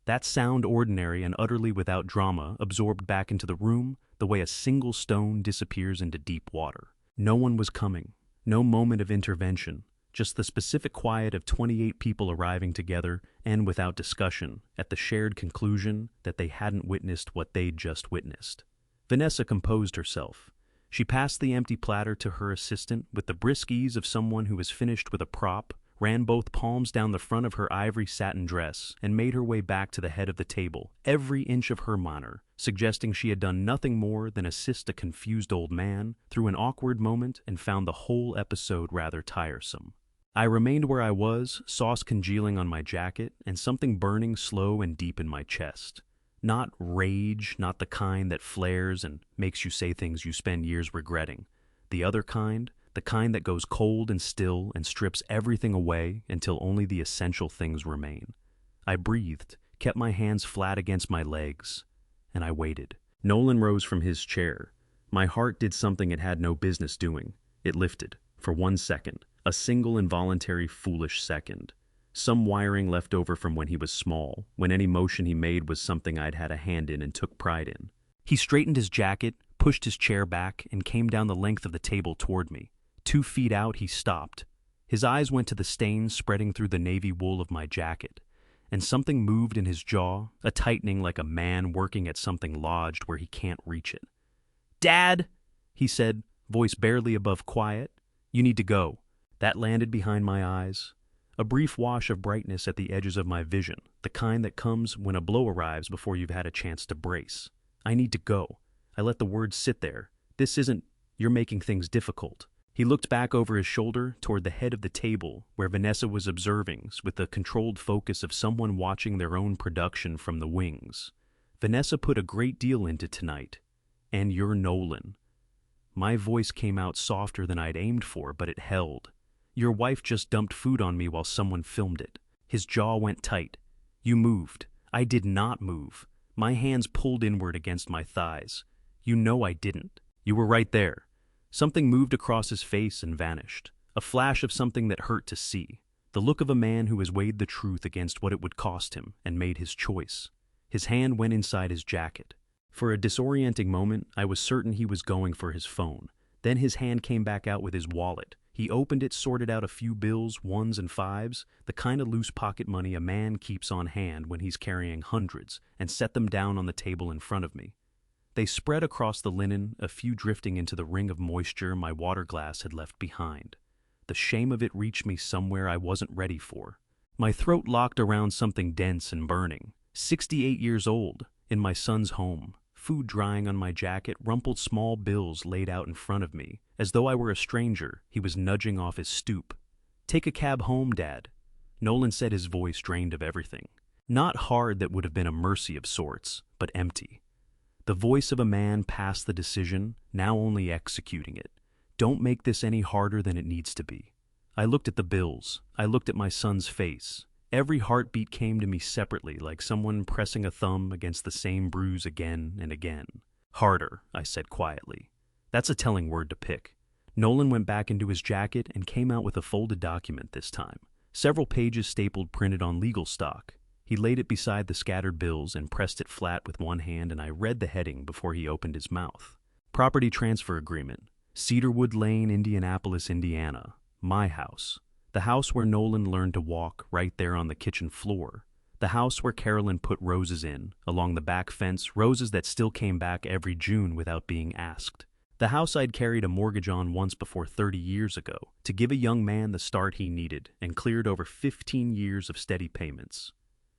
That sound, ordinary and utterly without drama, absorbed back into the room the way a single stone disappears into deep water. No one was coming. No moment of intervention. Just the specific quiet of 28 people arriving together and without discussion at the shared conclusion that they hadn't witnessed what they'd just witnessed. Vanessa composed herself. She passed the empty platter to her assistant with the brisk ease of someone who has finished with a prop, ran both palms down the front of her ivory satin dress, and made her way back to the head of the table, every inch of her manner, suggesting she had done nothing more than assist a confused old man through an awkward moment and found the whole episode rather tiresome. I remained where I was, sauce congealing on my jacket, and something burning slow and deep in my chest. Not rage, not the kind that flares and makes you say things you spend years regretting. The other kind, the kind that goes cold and still and strips everything away until only the essential things remain. I breathed, kept my hands flat against my legs, and I waited. Nolan rose from his chair. My heart did something it had no business doing. It lifted, for 1 second. A single involuntary foolish second. Some wiring left over from when he was small, when any motion he made was something I'd had a hand in and took pride in. He straightened his jacket, pushed his chair back, and came down the length of the table toward me. 2 feet out, he stopped. His eyes went to the stains spreading through the navy wool of my jacket, and something moved in his jaw, a tightening like a man working at something lodged where he can't reach it. "Dad," he said, voice barely above quiet, "you need to go." That landed behind my eyes. A brief wash of brightness at the edges of my vision, the kind that comes when a blow arrives before you've had a chance to brace. I need to go. I let the words sit there. This isn't, "You're making things difficult." He looked back over his shoulder toward the head of the table where Vanessa was observing with the controlled focus of someone watching their own production from the wings. "Vanessa put a great deal into tonight. And you're Nolan." My voice came out softer than I'd aimed for, but it held. "Your wife just dumped food on me while someone filmed it." His jaw went tight. "You moved." I did not move. My hands pulled inward against my thighs. "You know I didn't. You were right there." Something moved across his face and vanished. A flash of something that hurt to see. The look of a man who has weighed the truth against what it would cost him and made his choice. His hand went inside his jacket. For a disorienting moment, I was certain he was going for his phone. Then his hand came back out with his wallet. He opened it, sorted out a few bills, ones and fives, the kind of loose pocket money a man keeps on hand when he's carrying hundreds, and set them down on the table in front of me. They spread across the linen, a few drifting into the ring of moisture my water glass had left behind. The shame of it reached me somewhere I wasn't ready for. My throat locked around something dense and burning. 68 years old, in my son's home, food drying on my jacket, rumpled small bills laid out in front of me. As though I were a stranger, he was nudging off his stoop. "Take a cab home, Dad," Nolan said, his voice drained of everything. Not hard, that would have been a mercy of sorts, but empty. The voice of a man past the decision, now only executing it. "Don't make this any harder than it needs to be." I looked at the bills. I looked at my son's face. Every heartbeat came to me separately, like someone pressing a thumb against the same bruise again and again. "Harder," I said quietly. That's a telling word to pick. Nolan went back into his jacket and came out with a folded document this time. Several pages stapled, printed on legal stock. He laid it beside the scattered bills and pressed it flat with one hand, and I read the heading before he opened his mouth. "Property Transfer Agreement. Cedarwood Lane, Indianapolis, Indiana. My house. The house where Nolan learned to walk, right there on the kitchen floor. The house where Carolyn put roses in, along the back fence, roses that still came back every June without being asked. The house I'd carried a mortgage on once before 30 years ago, to give a young man the start he needed, and cleared over 15 years of steady payments.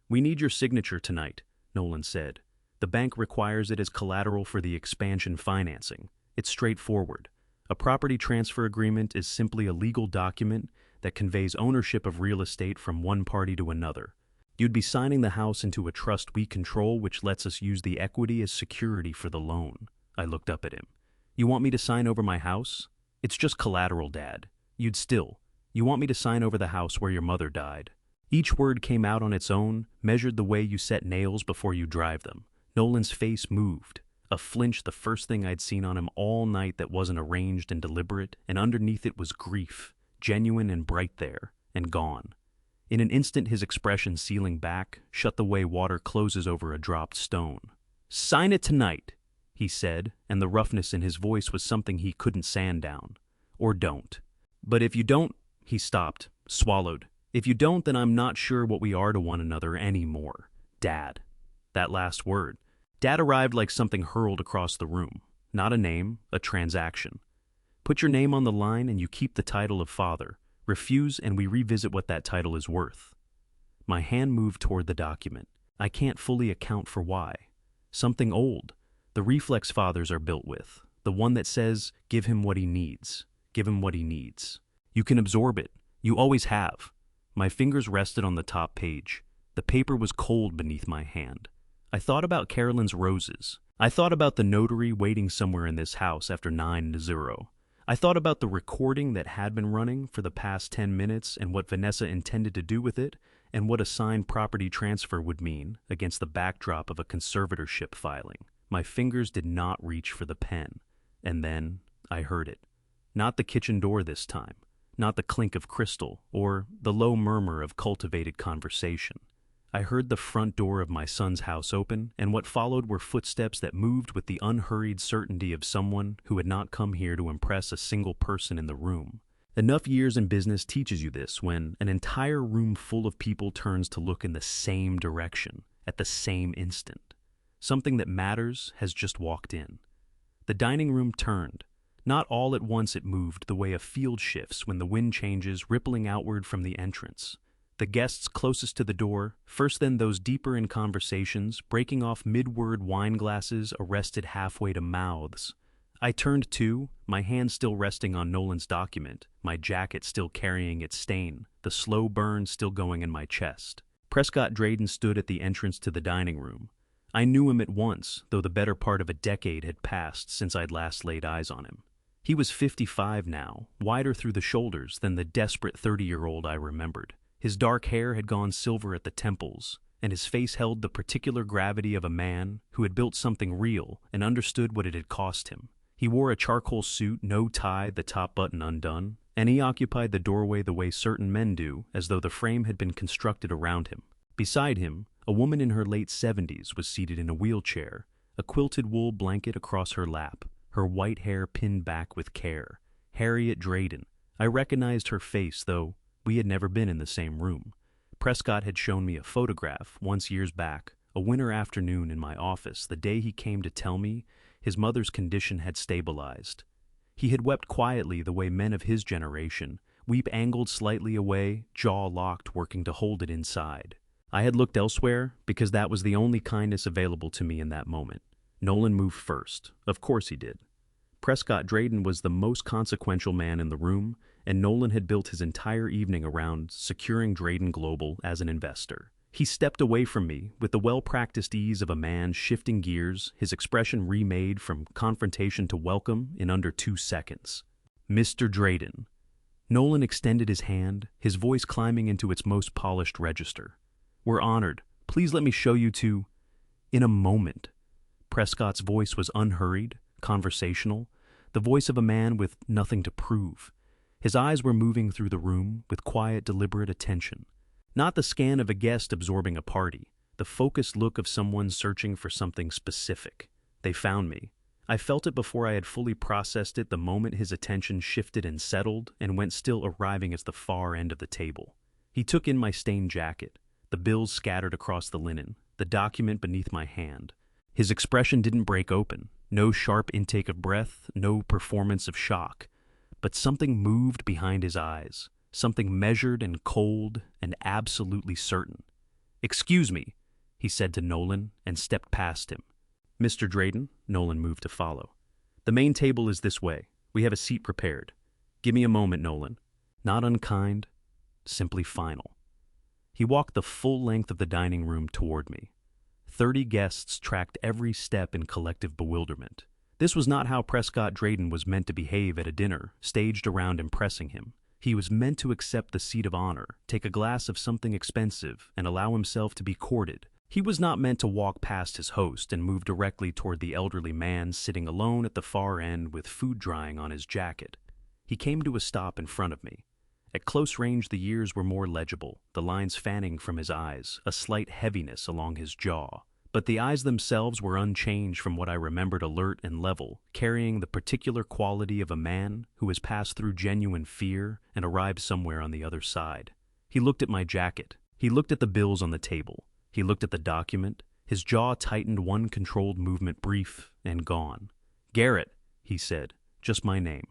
"We need your signature tonight," Nolan said. "The bank requires it as collateral for the expansion financing. It's straightforward. A property transfer agreement is simply a legal document that conveys ownership of real estate from one party to another. You'd be signing the house into a trust we control, which lets us use the equity as security for the loan." I looked up at him. "You want me to sign over my house? It's just collateral, Dad. You want me to sign over the house where your mother died?" Each word came out on its own, measured the way you set nails before you drive them. Nolan's face moved. A flinch, the first thing I'd seen on him all night that wasn't arranged and deliberate, and underneath it was grief, genuine and bright there, and gone. In an instant, his expression sealing back, shut the way water closes over a dropped stone. "Sign it tonight," he said, and the roughness in his voice was something he couldn't sand down. "Or don't. But if you don't," he stopped, swallowed. "If you don't, then I'm not sure what we are to one another anymore. Dad." That last word. Dad arrived like something hurled across the room. Not a name, a transaction. Put your name on the line and you keep the title of father. Refuse and we revisit what that title is worth. My hand moved toward the document. I can't fully account for why. Something old. The reflex fathers are built with. The one that says, "Give him what he needs. Give him what he needs. You can absorb it. You always have." My fingers rested on the top page. The paper was cold beneath my hand. I thought about Carolyn's roses. I thought about the notary waiting somewhere in this house after 9-0. I thought about the recording that had been running for the past 10 minutes and what Vanessa intended to do with it, and what a signed property transfer would mean against the backdrop of a conservatorship filing. My fingers did not reach for the pen. And then I heard it. Not the kitchen door this time. Not the clink of crystal or the low murmur of cultivated conversation. I heard the front door of my son's house open, and what followed were footsteps that moved with the unhurried certainty of someone who had not come here to impress a single person in the room. Enough years in business teaches you this when an entire room full of people turns to look in the same direction at the same instant. Something that matters has just walked in. The dining room turned. Not all at once it moved the way a field shifts when the wind changes, rippling outward from the entrance. The guests closest to the door, first then those deeper in conversations, breaking off mid-word wine glasses arrested halfway to mouths. I turned too, my hand still resting on Nolan's document, my jacket still carrying its stain, the slow burn still going in my chest. Prescott Drayden stood at the entrance to the dining room. I knew him at once, though the better part of a decade had passed since I'd last laid eyes on him. He was 55 now, wider through the shoulders than the desperate 30-year-old I remembered. His dark hair had gone silver at the temples, and his face held the particular gravity of a man who had built something real and understood what it had cost him. He wore a charcoal suit, no tie, the top button undone, and he occupied the doorway the way certain men do, as though the frame had been constructed around him. Beside him, a woman in her late 70s was seated in a wheelchair, a quilted wool blanket across her lap, her white hair pinned back with care. Harriet Drayden. I recognized her face, though we had never been in the same room. Prescott had shown me a photograph once years back, a winter afternoon in my office, the day he came to tell me his mother's condition had stabilized. He had wept quietly the way men of his generation weep, angled slightly away, jaw locked, working to hold it inside. I had looked elsewhere because that was the only kindness available to me in that moment. Nolan moved first. Of course he did. Prescott Drayden was the most consequential man in the room, and Nolan had built his entire evening around securing Drayden Global as an investor. He stepped away from me with the well-practiced ease of a man shifting gears, his expression remade from confrontation to welcome in under 2 seconds. Mr. Drayden. Nolan extended his hand, his voice climbing into its most polished register. We're honored. Please let me show you to... In a moment. Prescott's voice was unhurried, conversational, the voice of a man with nothing to prove. His eyes were moving through the room with quiet, deliberate attention. Not the scan of a guest absorbing a party, the focused look of someone searching for something specific. They found me. I felt it before I had fully processed it the moment his attention shifted and settled and went, still arriving at the far end of the table. He took in my stained jacket, the bills scattered across the linen, the document beneath my hand. His expression didn't break open, no sharp intake of breath, no performance of shock, but something moved behind his eyes, something measured and cold and absolutely certain. "Excuse me," he said to Nolan and stepped past him. "Mr. Drayden," Nolan moved to follow. "The main table is this way. We have a seat prepared. Give me a moment, Nolan." Not unkind, simply final. He walked the full length of the dining room toward me. 30 guests tracked every step in collective bewilderment. This was not how Prescott Drayden was meant to behave at a dinner, staged around impressing him. He was meant to accept the seat of honor, take a glass of something expensive, and allow himself to be courted. He was not meant to walk past his host and move directly toward the elderly man sitting alone at the far end with food drying on his jacket. He came to a stop in front of me. At close range, the years were more legible, the lines fanning from his eyes, a slight heaviness along his jaw. But the eyes themselves were unchanged from what I remembered, alert and level, carrying the particular quality of a man who has passed through genuine fear and arrived somewhere on the other side. He looked at my jacket. He looked at the bills on the table. He looked at the document. His jaw tightened, one controlled movement brief and gone. "Garrett," he said, just my name.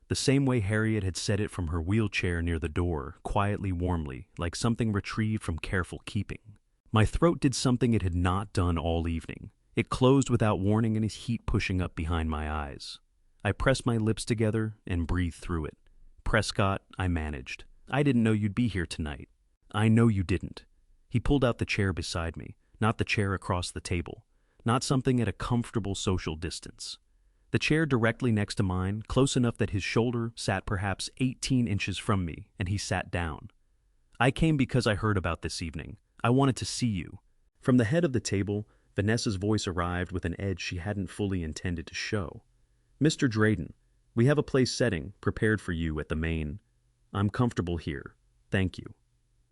The same way Harriet had said it from her wheelchair near the door, quietly, warmly, like something retrieved from careful keeping. My throat did something it had not done all evening. It closed without warning, and his heat pushing up behind my eyes. I pressed my lips together and breathed through it. "Prescott," I managed. "I didn't know you'd be here tonight." "I know you didn't." He pulled out the chair beside me, not the chair across the table, not something at a comfortable social distance. The chair directly next to mine, close enough that his shoulder sat perhaps 18 inches from me, and he sat down. "I came because I heard about this evening. I wanted to see you." From the head of the table, Vanessa's voice arrived with an edge she hadn't fully intended to show. "Mr. Drayden, we have a place setting prepared for you at the main. I'm comfortable here. Thank you."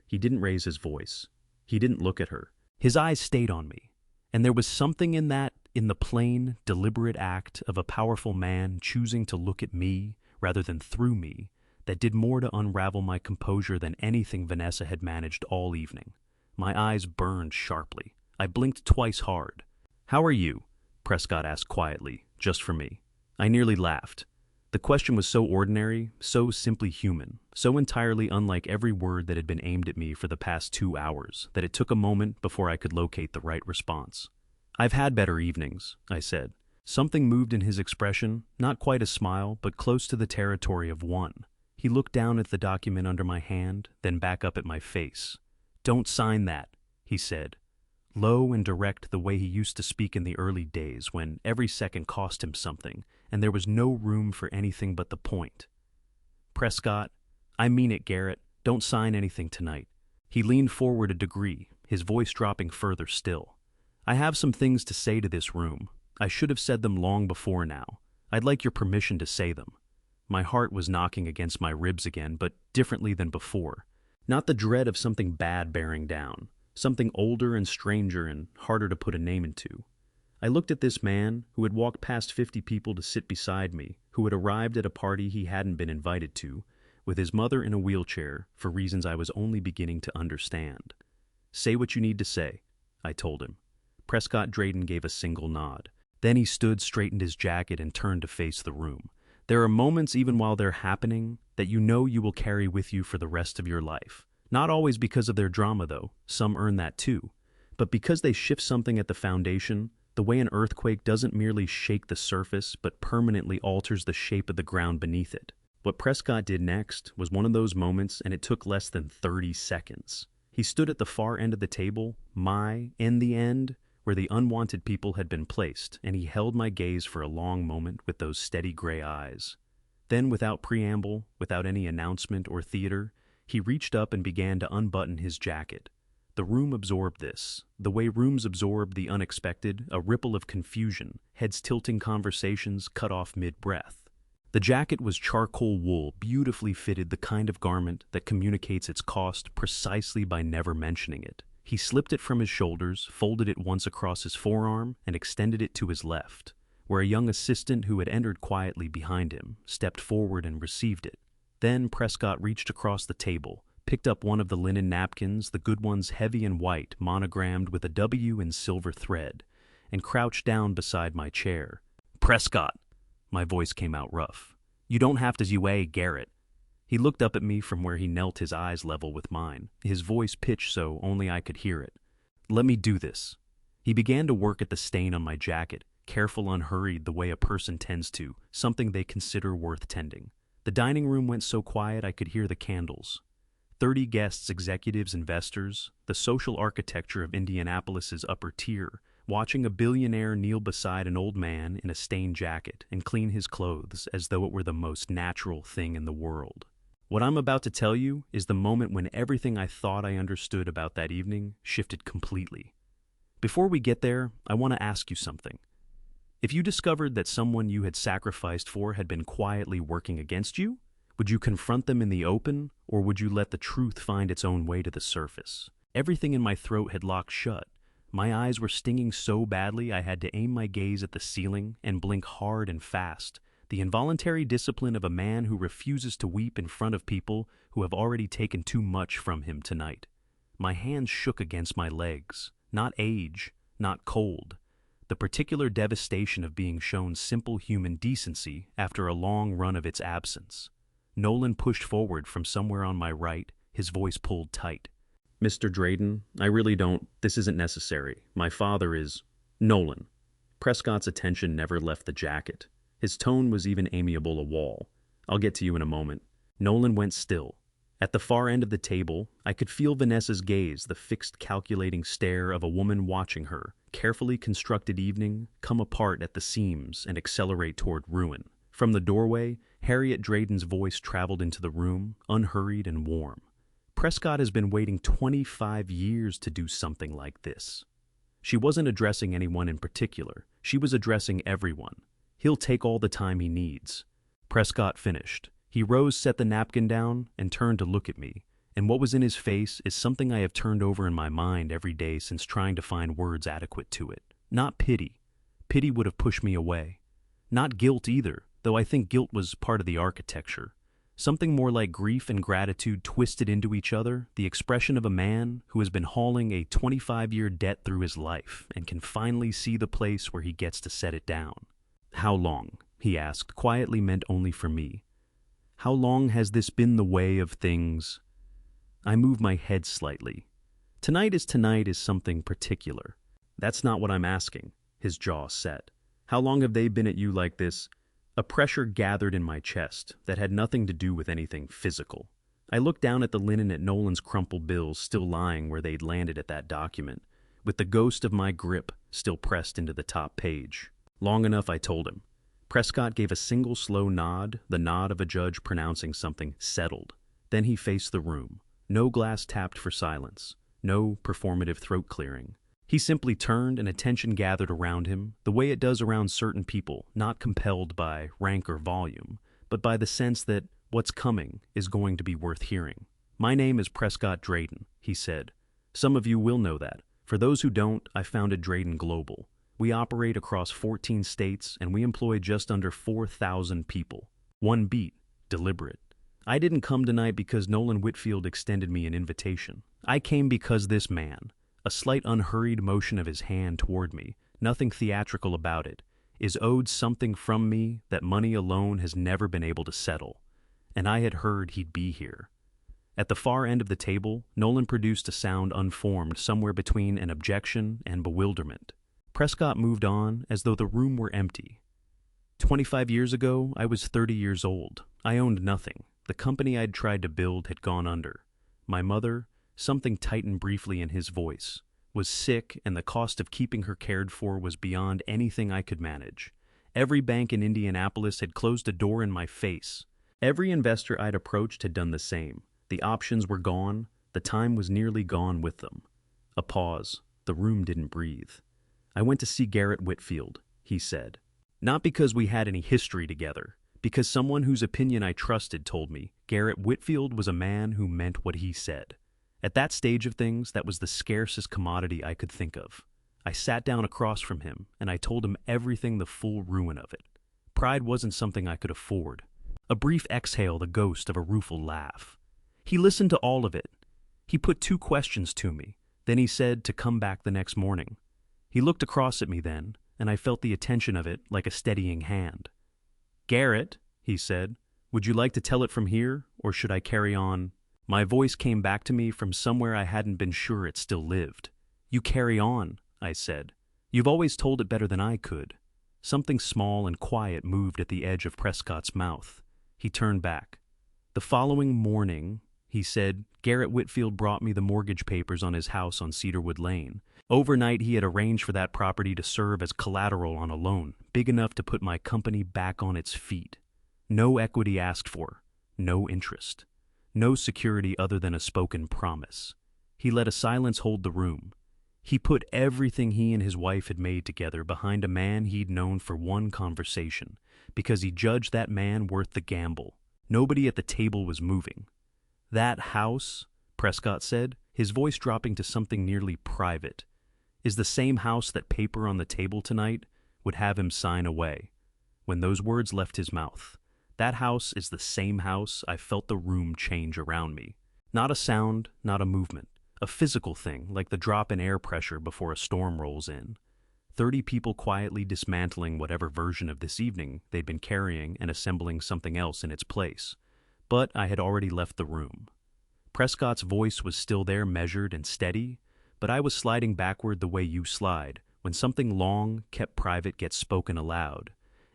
He didn't raise his voice. He didn't look at her. His eyes stayed on me, and there was something in the plain, deliberate act of a powerful man choosing to look at me rather than through me, that did more to unravel my composure than anything Vanessa had managed all evening. My eyes burned sharply. I blinked twice hard. "How are you?" Prescott asked quietly, just for me. I nearly laughed. The question was so ordinary, so simply human, so entirely unlike every word that had been aimed at me for the past 2 hours, that it took a moment before I could locate the right response. "I've had better evenings," I said. Something moved in his expression, not quite a smile, but close to the territory of one. He looked down at the document under my hand, then back up at my face. "Don't sign that," he said, low and direct the way he used to speak in the early days when every second cost him something, and there was no room for anything but the point. "Prescott, I mean it, Garrett. Don't sign anything tonight." He leaned forward a degree, his voice dropping further still. "I have some things to say to this room. I should have said them long before now. I'd like your permission to say them." My heart was knocking against my ribs again, but differently than before. Not the dread of something bad bearing down, something older and stranger and harder to put a name into. I looked at this man who had walked past 50 people to sit beside me, who had arrived at a party he hadn't been invited to, with his mother in a wheelchair for reasons I was only beginning to understand. "Say what you need to say," I told him. Prescott Drayden gave a single nod. Then he stood, straightened his jacket, and turned to face the room. There are moments, even while they're happening, that you know you will carry with you for the rest of your life. Not always because of their drama, though. Some earn that too. But because they shift something at the foundation, the way an earthquake doesn't merely shake the surface, but permanently alters the shape of the ground beneath it. What Prescott did next was one of those moments, and it took less than 30 seconds. He stood at the far end of the table, in the end, where the unwanted people had been placed, and he held my gaze for a long moment with those steady gray eyes. Then, without preamble, without any announcement or theater, he reached up and began to unbutton his jacket. The room absorbed this, the way rooms absorb the unexpected, a ripple of confusion, heads tilting conversations cut off mid-breath. The jacket was charcoal wool, beautifully fitted, the kind of garment that communicates its cost precisely by never mentioning it. He slipped it from his shoulders, folded it once across his forearm, and extended it to his left, where a young assistant who had entered quietly behind him stepped forward and received it. Then Prescott reached across the table, picked up one of the linen napkins, the good ones heavy and white, monogrammed with a W in silver thread, and crouched down beside my chair. "Prescott," my voice came out rough. "You don't have to UA, Garrett." He looked up at me from where he knelt, his eyes level with mine, his voice pitched so only I could hear it. "Let me do this." He began to work at the stain on my jacket, careful, unhurried, the way a person tends to, something they consider worth tending. The dining room went so quiet I could hear the candles. 30 guests, executives, investors, the social architecture of Indianapolis's upper tier, watching a billionaire kneel beside an old man in a stained jacket and clean his clothes as though it were the most natural thing in the world. What I'm about to tell you is the moment when everything I thought I understood about that evening shifted completely. Before we get there, I want to ask you something. If you discovered that someone you had sacrificed for had been quietly working against you, would you confront them in the open, or would you let the truth find its own way to the surface? Everything in my throat had locked shut. My eyes were stinging so badly I had to aim my gaze at the ceiling and blink hard and fast, the involuntary discipline of a man who refuses to weep in front of people who have already taken too much from him tonight. My hands shook against my legs, not age, not cold. The particular devastation of being shown simple human decency after a long run of its absence. Nolan pushed forward from somewhere on my right, his voice pulled tight. "Mr. Drayden, I really don't. This isn't necessary. My father is..." "Nolan." Prescott's attention never left the jacket. His tone was even amiable a wall. "I'll get to you in a moment." Nolan went still. At the far end of the table, I could feel Vanessa's gaze, the fixed, calculating stare of a woman watching her carefully constructed evening come apart at the seams and accelerate toward ruin. From the doorway, Harriet Drayden's voice traveled into the room, unhurried and warm. "Prescott has been waiting 25 years to do something like this." She wasn't addressing anyone in particular. She was addressing everyone. "He'll take all the time he needs." Prescott finished. He rose, set the napkin down, and turned to look at me. And what was in his face is something I have turned over in my mind every day since trying to find words adequate to it. Not pity. Pity would have pushed me away. Not guilt either, though I think guilt was part of the architecture. Something more like grief and gratitude twisted into each other, the expression of a man who has been hauling a 25-year debt through his life and can finally see the place where he gets to set it down. "How long?" he asked, quietly meant only for me. "How long has this been the way of things?" I moved my head slightly. Tonight is something particular. "That's not what I'm asking," his jaw set. "How long have they been at you like this?" A pressure gathered in my chest that had nothing to do with anything physical. I looked down at the linen at Nolan's crumpled bills still lying where they'd landed at that document, with the ghost of my grip still pressed into the top page. "Long enough," I told him. Prescott gave a single slow nod, the nod of a judge pronouncing something settled. Then he faced the room. No glass tapped for silence. No performative throat clearing. He simply turned and attention gathered around him, the way it does around certain people, not compelled by rank or volume, but by the sense that what's coming is going to be worth hearing. "My name is Prescott Drayden," he said. "Some of you will know that. For those who don't, I founded Drayden Global. We operate across 14 states, and we employ just under 4,000 people. One beat, deliberate. I didn't come tonight because Nolan Whitfield extended me an invitation. I came because this man, a slight unhurried motion of his hand toward me, nothing theatrical about it, is owed something from me that money alone has never been able to settle. And I had heard he'd be here." At the far end of the table, Nolan produced a sound unformed somewhere between an objection and bewilderment. Prescott moved on as though the room were empty. 25 years ago, I was 30 years old. I owned nothing. The company I'd tried to build had gone under. My mother, something tightened briefly in his voice, was sick, and the cost of keeping her cared for was beyond anything I could manage. Every bank in Indianapolis had closed a door in my face. Every investor I'd approached had done the same. The options were gone. The time was nearly gone with them. A pause. The room didn't breathe. "I went to see Garrett Whitfield," he said. "Not because we had any history together. Because someone whose opinion I trusted told me Garrett Whitfield was a man who meant what he said. At that stage of things, that was the scarcest commodity I could think of. I sat down across from him, and I told him everything, the full ruin of it. Pride wasn't something I could afford." A brief exhale, the ghost of a rueful laugh. "He listened to all of it. He put 2 questions to me. Then he said to come back the next morning. He looked across at me then, and I felt the attention of it like a steadying hand. 'Garrett,' he said, 'would you like to tell it from here, or should I carry on?' My voice came back to me from somewhere I hadn't been sure it still lived. 'You carry on,' I said. 'You've always told it better than I could.' Something small and quiet moved at the edge of Prescott's mouth. He turned back. 'The following morning,' he said, 'Garrett Whitfield brought me the mortgage papers on his house on Cedarwood Lane. Overnight, he had arranged for that property to serve as collateral on a loan, big enough to put my company back on its feet. No equity asked for, no interest, no security other than a spoken promise. He let a silence hold the room. He put everything he and his wife had made together behind a man he'd known for one conversation, because he judged that man worth the gamble. Nobody at the table was moving. That house,' Prescott said, his voice dropping to something nearly private, 'is the same house that paper on the table tonight would have him sign away.' When those words left his mouth, 'That house is the same house,' I felt the room change around me. Not a sound, not a movement. A physical thing, like the drop in air pressure before a storm rolls in. 30 people quietly dismantling whatever version of this evening they'd been carrying and assembling something else in its place. But I had already left the room. Prescott's voice was still there, measured and steady, but I was sliding backward the way you slide, when something long, kept private gets spoken aloud,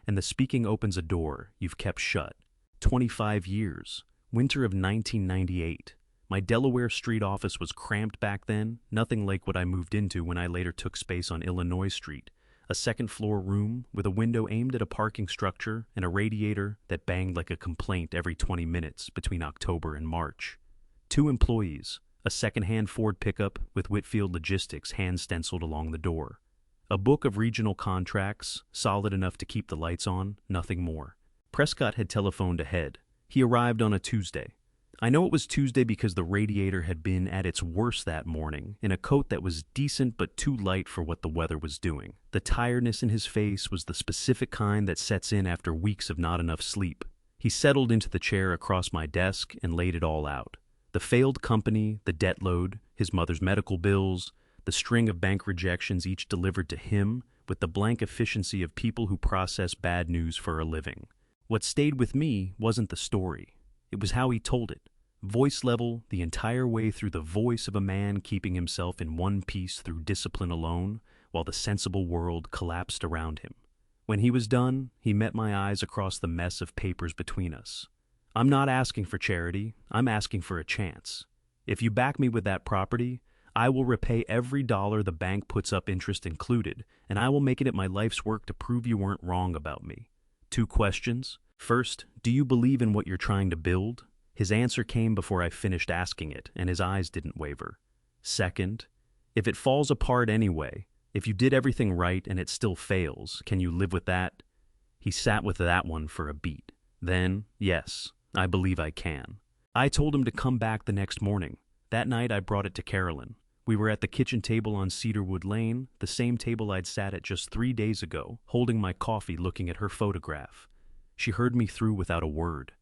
and the speaking opens a door you've kept shut. 25 years. Winter of 1998. My Delaware Street office was cramped back then, nothing like what I moved into when I later took space on Illinois Street. A second-floor room with a window aimed at a parking structure and a radiator that banged like a complaint every 20 minutes between October and March. 2 employees, a second-hand Ford pickup with Whitfield Logistics hand-stenciled along the door. A book of regional contracts, solid enough to keep the lights on, nothing more. Prescott had telephoned ahead. He arrived on a Tuesday. I know it was Tuesday because the radiator had been at its worst that morning, in a coat that was decent but too light for what the weather was doing. The tiredness in his face was the specific kind that sets in after weeks of not enough sleep. He settled into the chair across my desk and laid it all out. The failed company, the debt load, his mother's medical bills, the string of bank rejections each delivered to him with the blank efficiency of people who process bad news for a living. What stayed with me wasn't the story. It was how he told it. Voice level, the entire way through the voice of a man keeping himself in one piece through discipline alone, while the sensible world collapsed around him. When he was done, he met my eyes across the mess of papers between us. I'm not asking for charity, I'm asking for a chance. If you back me with that property, I will repay every dollar the bank puts up, interest included, and I will make it my life's work to prove you weren't wrong about me. 2 questions. First, do you believe in what you're trying to build? His answer came before I finished asking it, and his eyes didn't waver. Second, if it falls apart anyway, if you did everything right and it still fails, can you live with that? He sat with that one for a beat. Then, yes, I believe I can. I told him to come back the next morning. That night I brought it to Carolyn. We were at the kitchen table on Cedarwood Lane, the same table I'd sat at just 3 days ago, holding my coffee looking at her photograph. She heard me through without a word.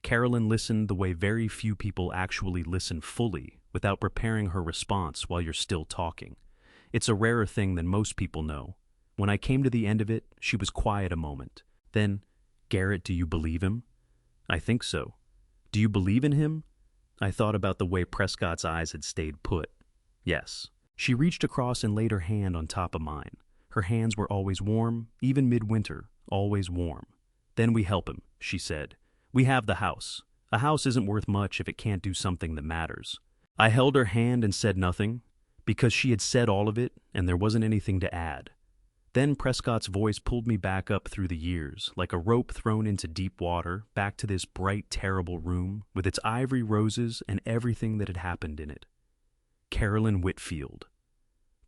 Carolyn listened the way very few people actually listen fully, without preparing her response while you're still talking. It's a rarer thing than most people know. When I came to the end of it, she was quiet a moment. Then, Garrett, do you believe him? I think so. Do you believe in him? I thought about the way Prescott's eyes had stayed put. Yes. She reached across and laid her hand on top of mine. Her hands were always warm, even midwinter, always warm. Then we help him, she said. We have the house. A house isn't worth much if it can't do something that matters. I held her hand and said nothing, because she had said all of it and there wasn't anything to add. Then Prescott's voice pulled me back up through the years, like a rope thrown into deep water, back to this bright, terrible room, with its ivory roses and everything that had happened in it. Carolyn Whitfield.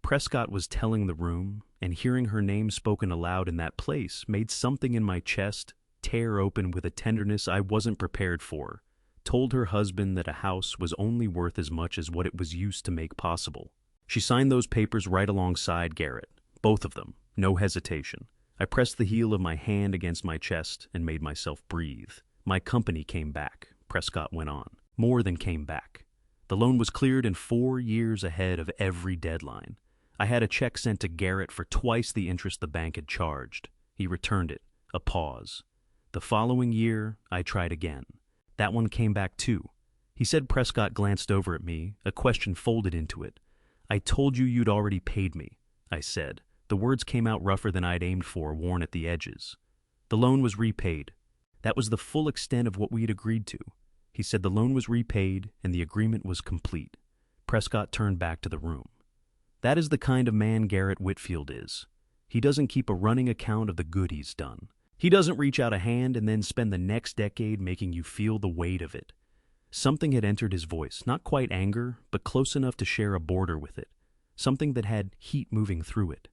Prescott was telling the room, and hearing her name spoken aloud in that place made something in my chest tear open with a tenderness I wasn't prepared for. Told her husband that a house was only worth as much as what it was used to make possible. She signed those papers right alongside Garrett, both of them, no hesitation. I pressed the heel of my hand against my chest and made myself breathe. My company came back, Prescott went on. More than came back. The loan was cleared in 4 years ahead of every deadline. I had a check sent to Garrett for twice the interest the bank had charged. He returned it. A pause. The following year, I tried again. That one came back too. He said Prescott glanced over at me, a question folded into it. I told you you'd already paid me, I said. The words came out rougher than I'd aimed for, worn at the edges. The loan was repaid. That was the full extent of what we'd agreed to. He said the loan was repaid and the agreement was complete. Prescott turned back to the room. That is the kind of man Garrett Whitfield is. He doesn't keep a running account of the good he's done. He doesn't reach out a hand and then spend the next decade making you feel the weight of it. Something had entered his voice, not quite anger, but close enough to share a border with it. Something that had heat moving through it.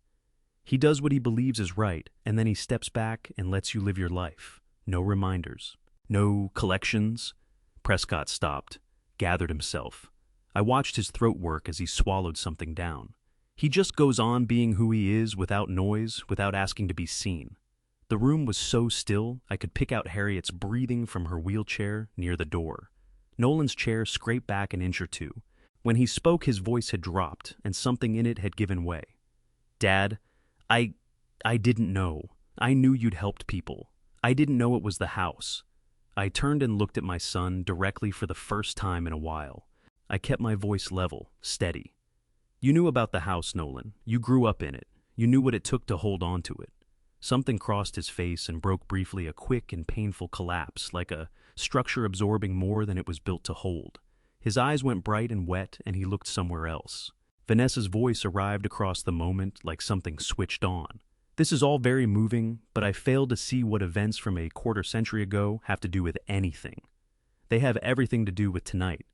He does what he believes is right, and then he steps back and lets you live your life. No reminders. No collections. Prescott stopped, gathered himself. I watched his throat work as he swallowed something down. He just goes on being who he is without noise, without asking to be seen. The room was so still, I could pick out Harriet's breathing from her wheelchair near the door. Nolan's chair scraped back an inch or two. When he spoke, his voice had dropped, and something in it had given way. Dad, I didn't know. I knew you'd helped people. I didn't know it was the house. I turned and looked at my son directly for the first time in a while. I kept my voice level, steady. You knew about the house, Nolan. You grew up in it. You knew what it took to hold on to it. Something crossed his face and broke briefly a quick and painful collapse, like a structure absorbing more than it was built to hold. His eyes went bright and wet, and he looked somewhere else. Vanessa's voice arrived across the moment like something switched on. This is all very moving, but I failed to see what events from a quarter-century ago have to do with anything. They have everything to do with tonight.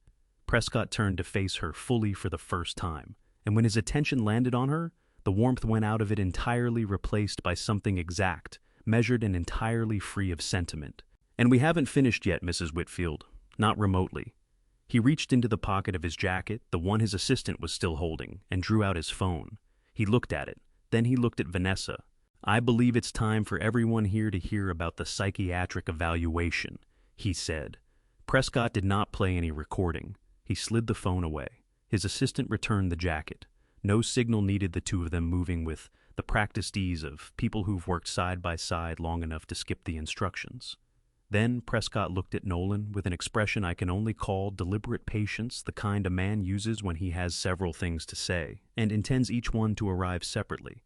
Prescott turned to face her fully for the first time, and when his attention landed on her, the warmth went out of it, entirely replaced by something exact, measured and entirely free of sentiment. And we haven't finished yet, Mrs. Whitfield. Not remotely. He reached into the pocket of his jacket, the one his assistant was still holding, and drew out his phone. He looked at it. Then he looked at Vanessa. I believe it's time for everyone here to hear about the psychiatric evaluation, he said. Prescott did not play any recording. He slid the phone away. His assistant returned the jacket. No signal needed, the two of them moving with the practiced ease of people who've worked side by side long enough to skip the instructions. Then Prescott looked at Nolan with an expression I can only call deliberate patience, the kind a man uses when he has several things to say, and intends each one to arrive separately.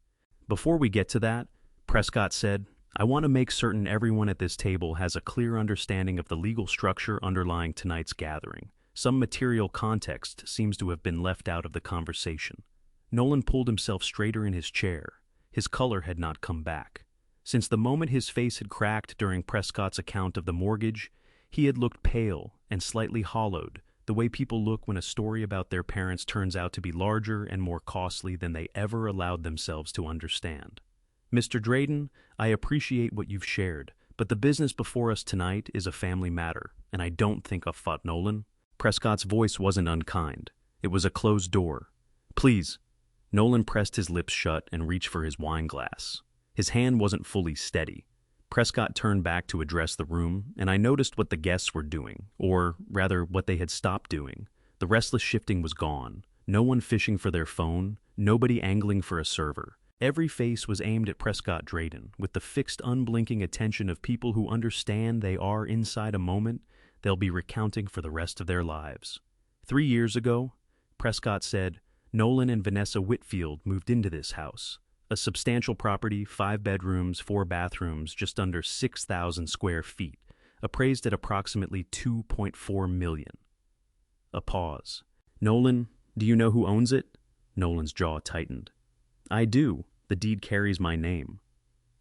Before we get to that, Prescott said, I want to make certain everyone at this table has a clear understanding of the legal structure underlying tonight's gathering. Some material context seems to have been left out of the conversation. Nolan pulled himself straighter in his chair. His color had not come back. Since the moment his face had cracked during Prescott's account of the mortgage, he had looked pale and slightly hollowed, the way people look when a story about their parents turns out to be larger and more costly than they ever allowed themselves to understand. Mr. Drayden, I appreciate what you've shared, but the business before us tonight is a family matter, and I don't think I've fought Nolan. Prescott's voice wasn't unkind. It was a closed door. Please. Nolan pressed his lips shut and reached for his wine glass. His hand wasn't fully steady. Prescott turned back to address the room, and I noticed what the guests were doing, or rather what they had stopped doing. The restless shifting was gone. No one fishing for their phone, nobody angling for a server. Every face was aimed at Prescott Drayden, with the fixed, unblinking attention of people who understand they are inside a moment they'll be recounting for the rest of their lives. 3 years ago, Prescott said, Nolan and Vanessa Whitfield moved into this house. A substantial property, 5 bedrooms, 4 bathrooms, just under 6,000 square feet, appraised at approximately $2.4 million. A pause. Nolan, do you know who owns it? Nolan's jaw tightened. I do. The deed carries my name.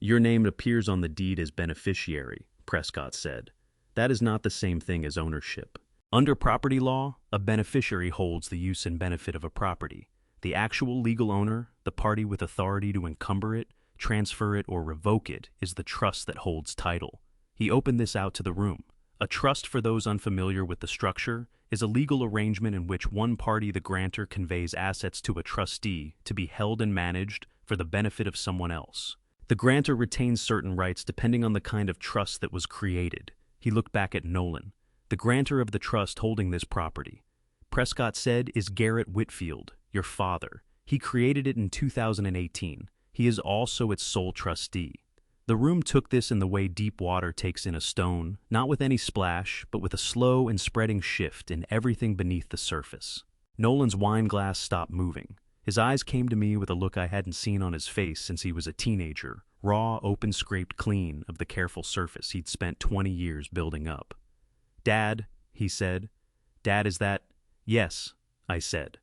Your name appears on the deed as beneficiary, Prescott said. That is not the same thing as ownership. Under property law, a beneficiary holds the use and benefit of a property. The actual legal owner, the party with authority to encumber it, transfer it, or revoke it, is the trust that holds title. He opened this out to the room. A trust, for those unfamiliar with the structure, is a legal arrangement in which one party, the grantor, conveys assets to a trustee to be held and managed for the benefit of someone else. The grantor retains certain rights depending on the kind of trust that was created. He looked back at Nolan. The grantor of the trust holding this property, Prescott said, is Garrett Whitfield, your father. He created it in 2018. He is also its sole trustee. The room took this in the way deep water takes in a stone, not with any splash, but with a slow and spreading shift in everything beneath the surface. Nolan's wine glass stopped moving. His eyes came to me with a look I hadn't seen on his face since he was a teenager, raw, open, scraped clean of the careful surface he'd spent 20 years building up. Dad, he said. Dad, is that? Yes, I said.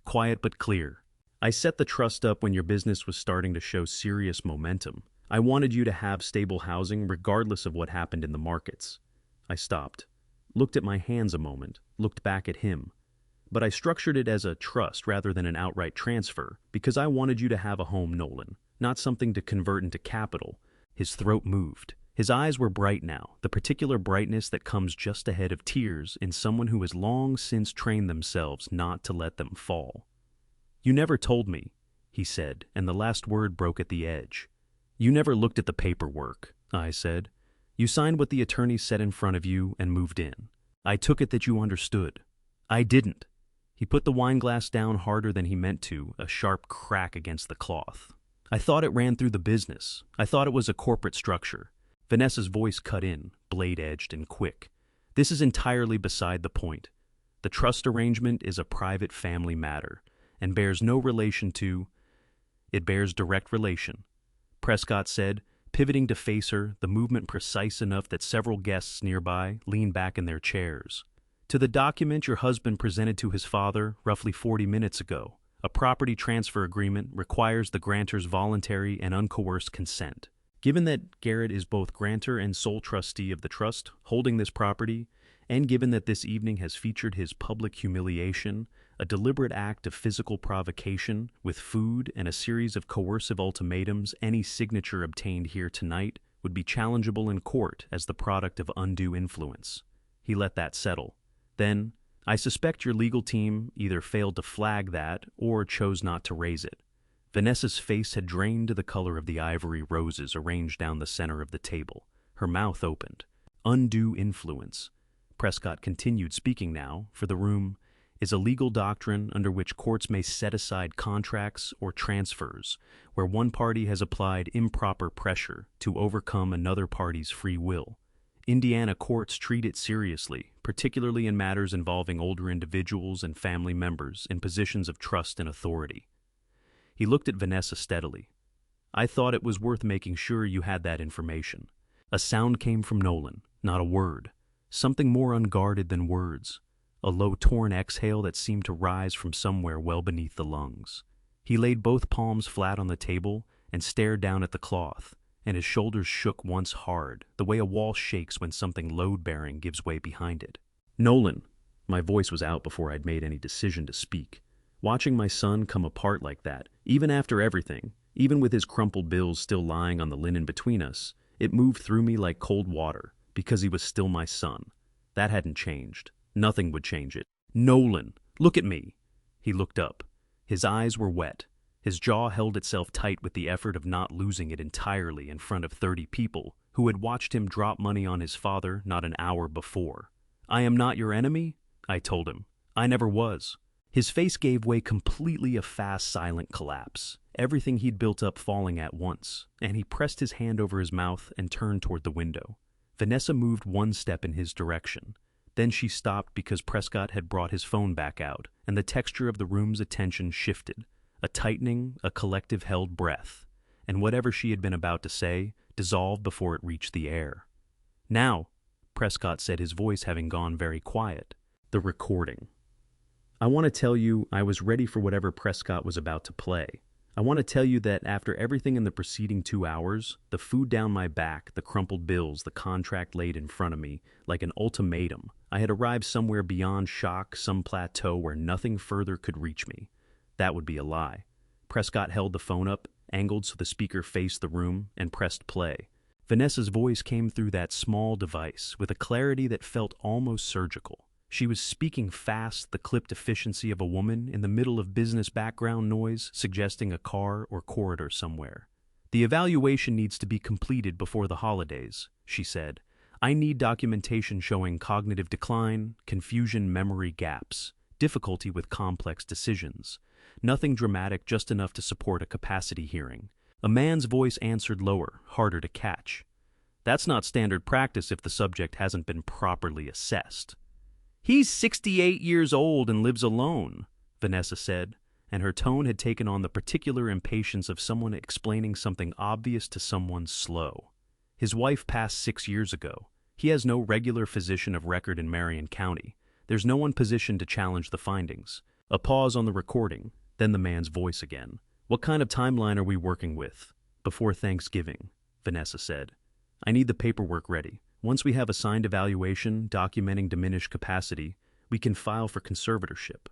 Quiet but clear. I set the trust up when your business was starting to show serious momentum. I wanted you to have stable housing regardless of what happened in the markets. I stopped, looked at my hands a moment, looked back at him. But I structured it as a trust rather than an outright transfer because I wanted you to have a home, Nolan, not something to convert into capital. His throat moved. His eyes were bright now, the particular brightness that comes just ahead of tears in someone who has long since trained themselves not to let them fall. You never told me, he said, and the last word broke at the edge. You never looked at the paperwork, I said. You signed what the attorney set in front of you and moved in. I took it that you understood. I didn't. He put the wine glass down harder than he meant to, a sharp crack against the cloth. I thought it ran through the business. I thought it was a corporate structure. Vanessa's voice cut in, blade-edged and quick. This is entirely beside the point. The trust arrangement is a private family matter and bears no relation to... It bears direct relation, Prescott said, pivoting to face her, the movement precise enough that several guests nearby leaned back in their chairs. To the document your husband presented to his father roughly 40 minutes ago, a property transfer agreement requires the grantor's voluntary and uncoerced consent. Given that Garrett is both grantor and sole trustee of the trust holding this property, and given that this evening has featured his public humiliation, a deliberate act of physical provocation with food and a series of coercive ultimatums, any signature obtained here tonight would be challengeable in court as the product of undue influence. He let that settle. Then, I suspect your legal team either failed to flag that or chose not to raise it. Vanessa's face had drained to the color of the ivory roses arranged down the center of the table. Her mouth opened. Undue influence. Prescott continued speaking now, for the room is a legal doctrine under which courts may set aside contracts or transfers where one party has applied improper pressure to overcome another party's free will. Indiana courts treat it seriously, particularly in matters involving older individuals and family members in positions of trust and authority. He looked at Vanessa steadily. I thought it was worth making sure you had that information. A sound came from Nolan, not a word. Something more unguarded than words. A low, torn exhale that seemed to rise from somewhere well beneath the lungs. He laid both palms flat on the table and stared down at the cloth, and his shoulders shook once hard, the way a wall shakes when something load-bearing gives way behind it. Nolan, my voice was out before I'd made any decision to speak. Watching my son come apart like that, even after everything, even with his crumpled bills still lying on the linen between us, it moved through me like cold water, because he was still my son. That hadn't changed. Nothing would change it. Nolan, look at me. He looked up. His eyes were wet. His jaw held itself tight with the effort of not losing it entirely in front of 30 people who had watched him drop money on his father not an hour before. I am not your enemy, I told him. I never was. His face gave way completely, a fast, silent collapse, everything he'd built up falling at once, and he pressed his hand over his mouth and turned toward the window. Vanessa moved one step in his direction. Then she stopped because Prescott had brought his phone back out, and the texture of the room's attention shifted. A tightening, a collective held breath, and whatever she had been about to say dissolved before it reached the air. Now, Prescott said, his voice having gone very quiet, the recording. I want to tell you I was ready for whatever Prescott was about to play. I want to tell you that after everything in the preceding 2 hours, the food down my back, the crumpled bills, the contract laid in front of me, like an ultimatum, I had arrived somewhere beyond shock, some plateau where nothing further could reach me. That would be a lie. Prescott held the phone up, angled so the speaker faced the room, and pressed play. Vanessa's voice came through that small device with a clarity that felt almost surgical. She was speaking fast, the clipped efficiency of a woman in the middle of business background noise suggesting a car or corridor somewhere. The evaluation needs to be completed before the holidays, she said. I need documentation showing cognitive decline, confusion, memory gaps, difficulty with complex decisions. Nothing dramatic, just enough to support a capacity hearing. A man's voice answered lower, harder to catch. That's not standard practice if the subject hasn't been properly assessed. He's 68 years old and lives alone, Vanessa said, and her tone had taken on the particular impatience of someone explaining something obvious to someone slow. His wife passed 6 years ago. He has no regular physician of record in Marion County. There's no one positioned to challenge the findings. A pause on the recording, then the man's voice again. What kind of timeline are we working with? Before Thanksgiving, Vanessa said. I need the paperwork ready. Once we have a signed evaluation documenting diminished capacity, we can file for conservatorship.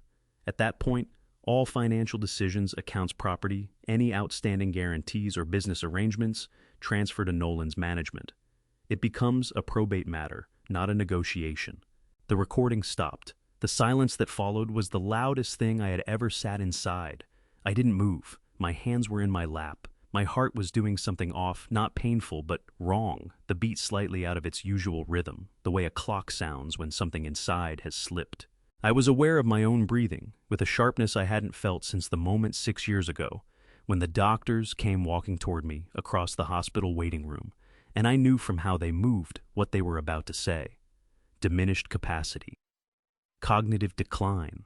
At that point, all financial decisions, accounts, property, any outstanding guarantees or business arrangements transfer to Nolan's management. It becomes a probate matter, not a negotiation. The recording stopped. The silence that followed was the loudest thing I had ever sat inside. I didn't move. My hands were in my lap. My heart was doing something off, not painful, but wrong, the beat slightly out of its usual rhythm, the way a clock sounds when something inside has slipped. I was aware of my own breathing, with a sharpness I hadn't felt since the moment 6 years ago, when the doctors came walking toward me across the hospital waiting room, and I knew from how they moved what they were about to say. Diminished capacity. Cognitive decline.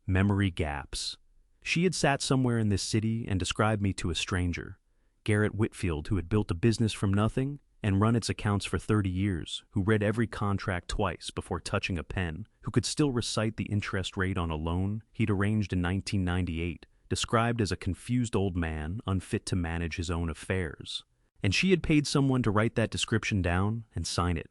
Memory gaps. She had sat somewhere in this city and described me to a stranger. Garrett Whitfield, who had built a business from nothing and run its accounts for 30 years, who read every contract twice before touching a pen, who could still recite the interest rate on a loan he'd arranged in 1998, described as a confused old man unfit to manage his own affairs. And she had paid someone to write that description down and sign it.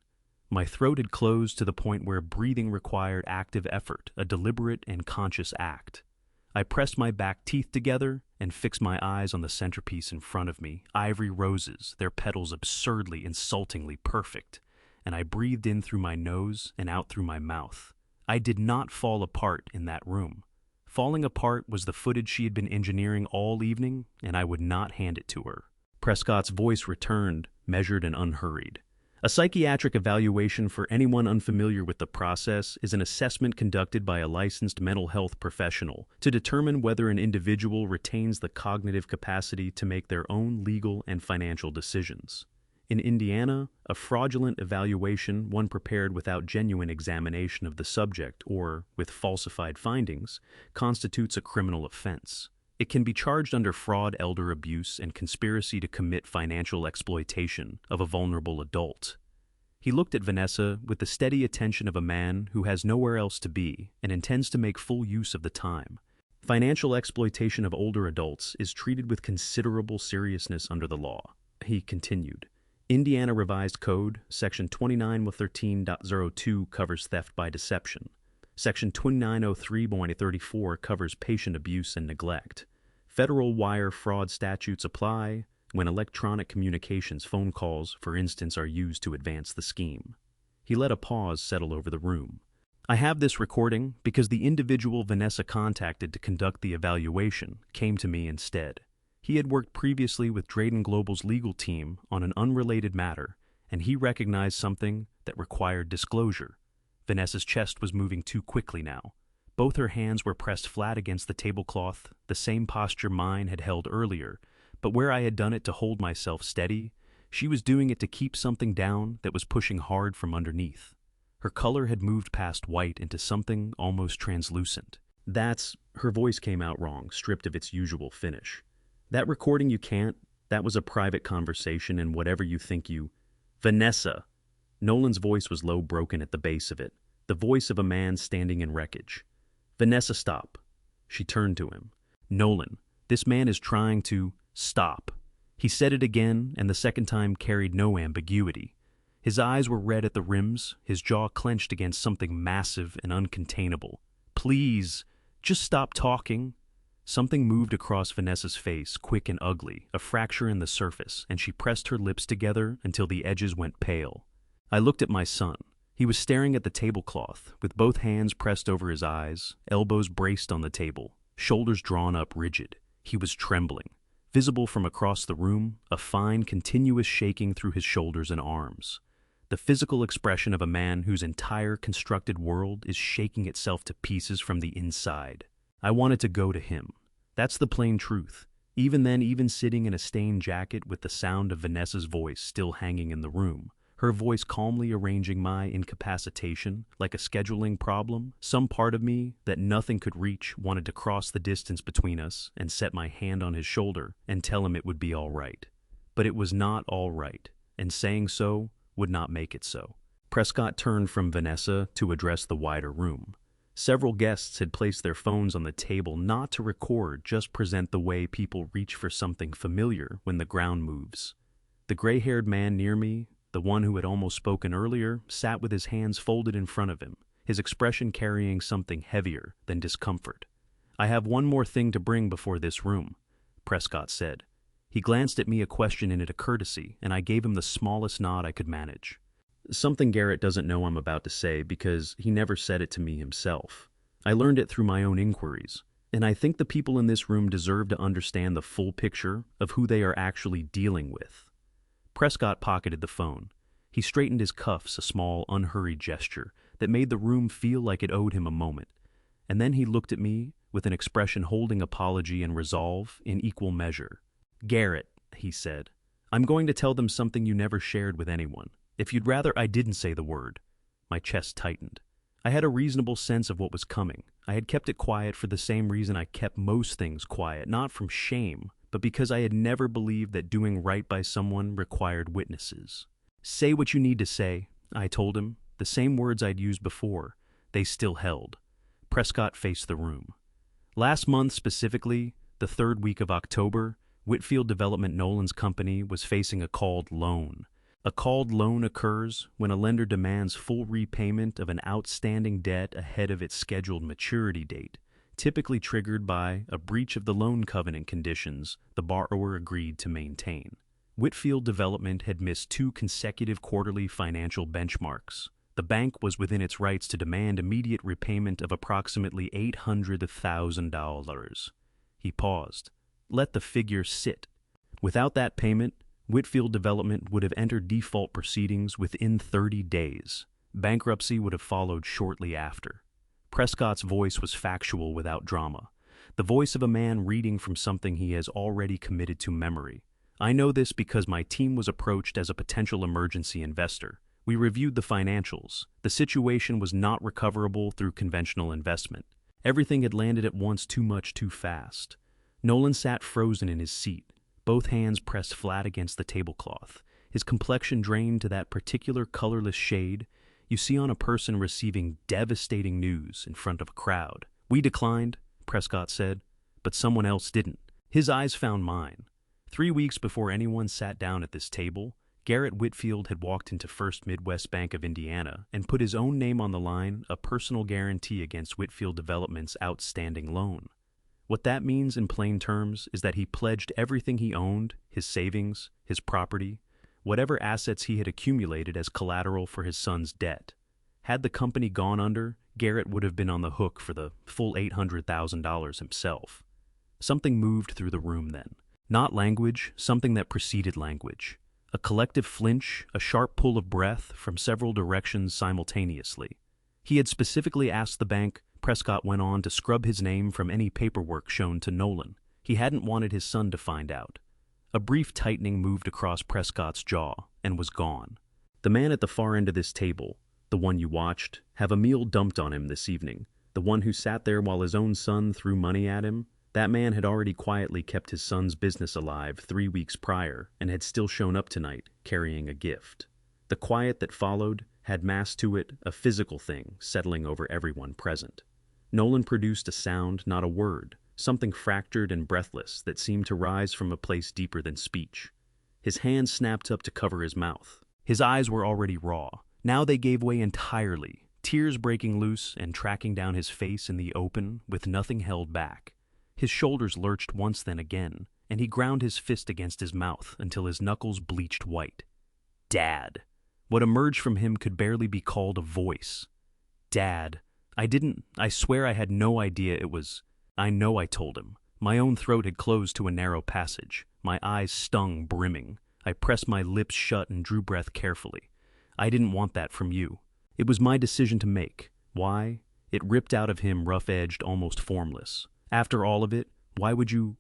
My throat had closed to the point where breathing required active effort, a deliberate and conscious act. I pressed my back teeth together and fixed my eyes on the centerpiece in front of me, ivory roses, their petals absurdly, insultingly perfect, and I breathed in through my nose and out through my mouth. I did not fall apart in that room. Falling apart was the footage she had been engineering all evening, and I would not hand it to her. Prescott's voice returned, measured and unhurried. A psychiatric evaluation, for anyone unfamiliar with the process, is an assessment conducted by a licensed mental health professional to determine whether an individual retains the cognitive capacity to make their own legal and financial decisions. In Indiana, a fraudulent evaluation, one prepared without genuine examination of the subject or with falsified findings, constitutes a criminal offense. It can be charged under fraud, elder abuse, and conspiracy to commit financial exploitation of a vulnerable adult. He looked at Vanessa with the steady attention of a man who has nowhere else to be and intends to make full use of the time. Financial exploitation of older adults is treated with considerable seriousness under the law. He continued. Indiana Revised Code, Section 2913.02 covers theft by deception. Section 2903.34 covers patient abuse and neglect. Federal wire fraud statutes apply when electronic communications, phone calls, for instance, are used to advance the scheme. He let a pause settle over the room. I have this recording because the individual Vanessa contacted to conduct the evaluation came to me instead. He had worked previously with Drayden Global's legal team on an unrelated matter, and he recognized something that required disclosure. Vanessa's chest was moving too quickly now. Both her hands were pressed flat against the tablecloth, the same posture mine had held earlier, but where I had done it to hold myself steady, she was doing it to keep something down that was pushing hard from underneath. Her color had moved past white into something almost translucent. Her voice came out wrong, stripped of its usual finish. That recording you can't, that was a private conversation, and whatever you think you... Vanessa! Nolan's voice was low, broken at the base of it, the voice of a man standing in wreckage. Vanessa, stop. She turned to him. Nolan, this man is trying to... Stop. He said it again, and the second time carried no ambiguity. His eyes were red at the rims, his jaw clenched against something massive and uncontainable. Please, just stop talking. Something moved across Vanessa's face, quick and ugly, a fracture in the surface, and she pressed her lips together until the edges went pale. I looked at my son. He was staring at the tablecloth, with both hands pressed over his eyes, elbows braced on the table, shoulders drawn up rigid. He was trembling. Visible from across the room, a fine, continuous shaking through his shoulders and arms. The physical expression of a man whose entire constructed world is shaking itself to pieces from the inside. I wanted to go to him. That's the plain truth. Even then, even sitting in a stained jacket with the sound of Vanessa's voice still hanging in the room, her voice calmly arranging my incapacitation like a scheduling problem, some part of me that nothing could reach wanted to cross the distance between us and set my hand on his shoulder and tell him it would be all right. But it was not all right, and saying so would not make it so. Prescott turned from Vanessa to address the wider room. Several guests had placed their phones on the table, not to record, just present the way people reach for something familiar when the ground moves. The gray-haired man near me, the one who had almost spoken earlier, sat with his hands folded in front of him, his expression carrying something heavier than discomfort. I have one more thing to bring before this room, Prescott said. He glanced at me, a question in it a courtesy, and I gave him the smallest nod I could manage. Something Garrett doesn't know I'm about to say because he never said it to me himself. I learned it through my own inquiries, and I think the people in this room deserve to understand the full picture of who they are actually dealing with. Prescott pocketed the phone. He straightened his cuffs, a small, unhurried gesture that made the room feel like it owed him a moment. And then he looked at me with an expression holding apology and resolve in equal measure. Garrett, he said, I'm going to tell them something you never shared with anyone. If you'd rather I didn't say the word. My chest tightened. I had a reasonable sense of what was coming. I had kept it quiet for the same reason I kept most things quiet, not from shame, but because I had never believed that doing right by someone required witnesses. Say what you need to say, I told him, the same words I'd used before. They still held. Prescott faced the room. Last month specifically, the third week of October, Whitfield Development, Nolan's company, was facing a called loan. A called loan occurs when a lender demands full repayment of an outstanding debt ahead of its scheduled maturity date, typically triggered by a breach of the loan covenant conditions the borrower agreed to maintain. Whitfield Development had missed 2 consecutive quarterly financial benchmarks. The bank was within its rights to demand immediate repayment of approximately $800,000. He paused. Let the figure sit. Without that payment, Whitfield Development would have entered default proceedings within 30 days. Bankruptcy would have followed shortly after. Prescott's voice was factual without drama, the voice of a man reading from something he has already committed to memory. I know this because my team was approached as a potential emergency investor. We reviewed the financials. The situation was not recoverable through conventional investment. Everything had landed at once too much too fast. Nolan sat frozen in his seat, both hands pressed flat against the tablecloth, his complexion drained to that particular colorless shade you see on a person receiving devastating news in front of a crowd. We declined, Prescott said, but someone else didn't. His eyes found mine. 3 weeks before anyone sat down at this table, Garrett Whitfield had walked into First Midwest Bank of Indiana and put his own name on the line, a personal guarantee against Whitfield Development's outstanding loan. What that means in plain terms is that he pledged everything he owned, his savings, his property, whatever assets he had accumulated as collateral for his son's debt. Had the company gone under, Garrett would have been on the hook for the full $800,000 himself. Something moved through the room then. Not language, something that preceded language. A collective flinch, a sharp pull of breath from several directions simultaneously. He had specifically asked the bank, Prescott went on, to scrub his name from any paperwork shown to Nolan. He hadn't wanted his son to find out. A brief tightening moved across Prescott's jaw and was gone. The man at the far end of this table, the one you watched, have a meal dumped on him this evening. The one who sat there while his own son threw money at him, that man had already quietly kept his son's business alive 3 weeks prior and had still shown up tonight carrying a gift. The quiet that followed had mass to it, a physical thing settling over everyone present. Nolan produced a sound, not a word, something fractured and breathless that seemed to rise from a place deeper than speech. His hands snapped up to cover his mouth. His eyes were already raw. Now they gave way entirely, tears breaking loose and tracking down his face in the open with nothing held back. His shoulders lurched once then again, and he ground his fist against his mouth until his knuckles bleached white. Dad. What emerged from him could barely be called a voice. Dad. I swear I had no idea it was. I know I told him. My own throat had closed to a narrow passage. My eyes stung, brimming. I pressed my lips shut and drew breath carefully. I didn't want that from you. It was my decision to make. Why? It ripped out of him, rough-edged, almost formless. After all of it, why would you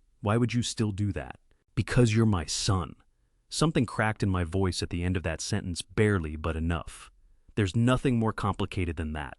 still do that? Because you're my son. Something cracked in my voice at the end of that sentence, barely, but enough. There's nothing more complicated than that.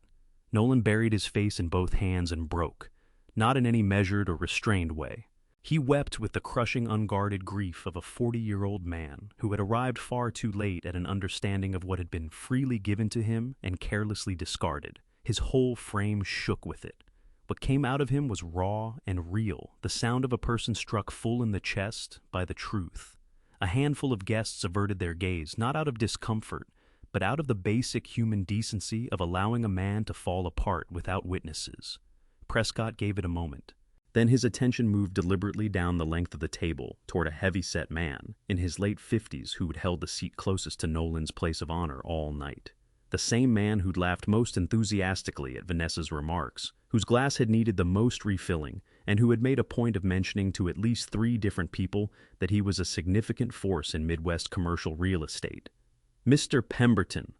Nolan buried his face in both hands and broke, not in any measured or restrained way. He wept with the crushing, unguarded grief of a 40-year-old man who had arrived far too late at an understanding of what had been freely given to him and carelessly discarded. His whole frame shook with it. What came out of him was raw and real, the sound of a person struck full in the chest by the truth. A handful of guests averted their gaze, not out of discomfort, but out of the basic human decency of allowing a man to fall apart without witnesses. Prescott gave it a moment. Then his attention moved deliberately down the length of the table toward a heavy-set man in his late 50s who had held the seat closest to Nolan's place of honor all night. The same man who'd laughed most enthusiastically at Vanessa's remarks, whose glass had needed the most refilling, and who had made a point of mentioning to at least 3 different people that he was a significant force in Midwest commercial real estate. Mr. Pemberton.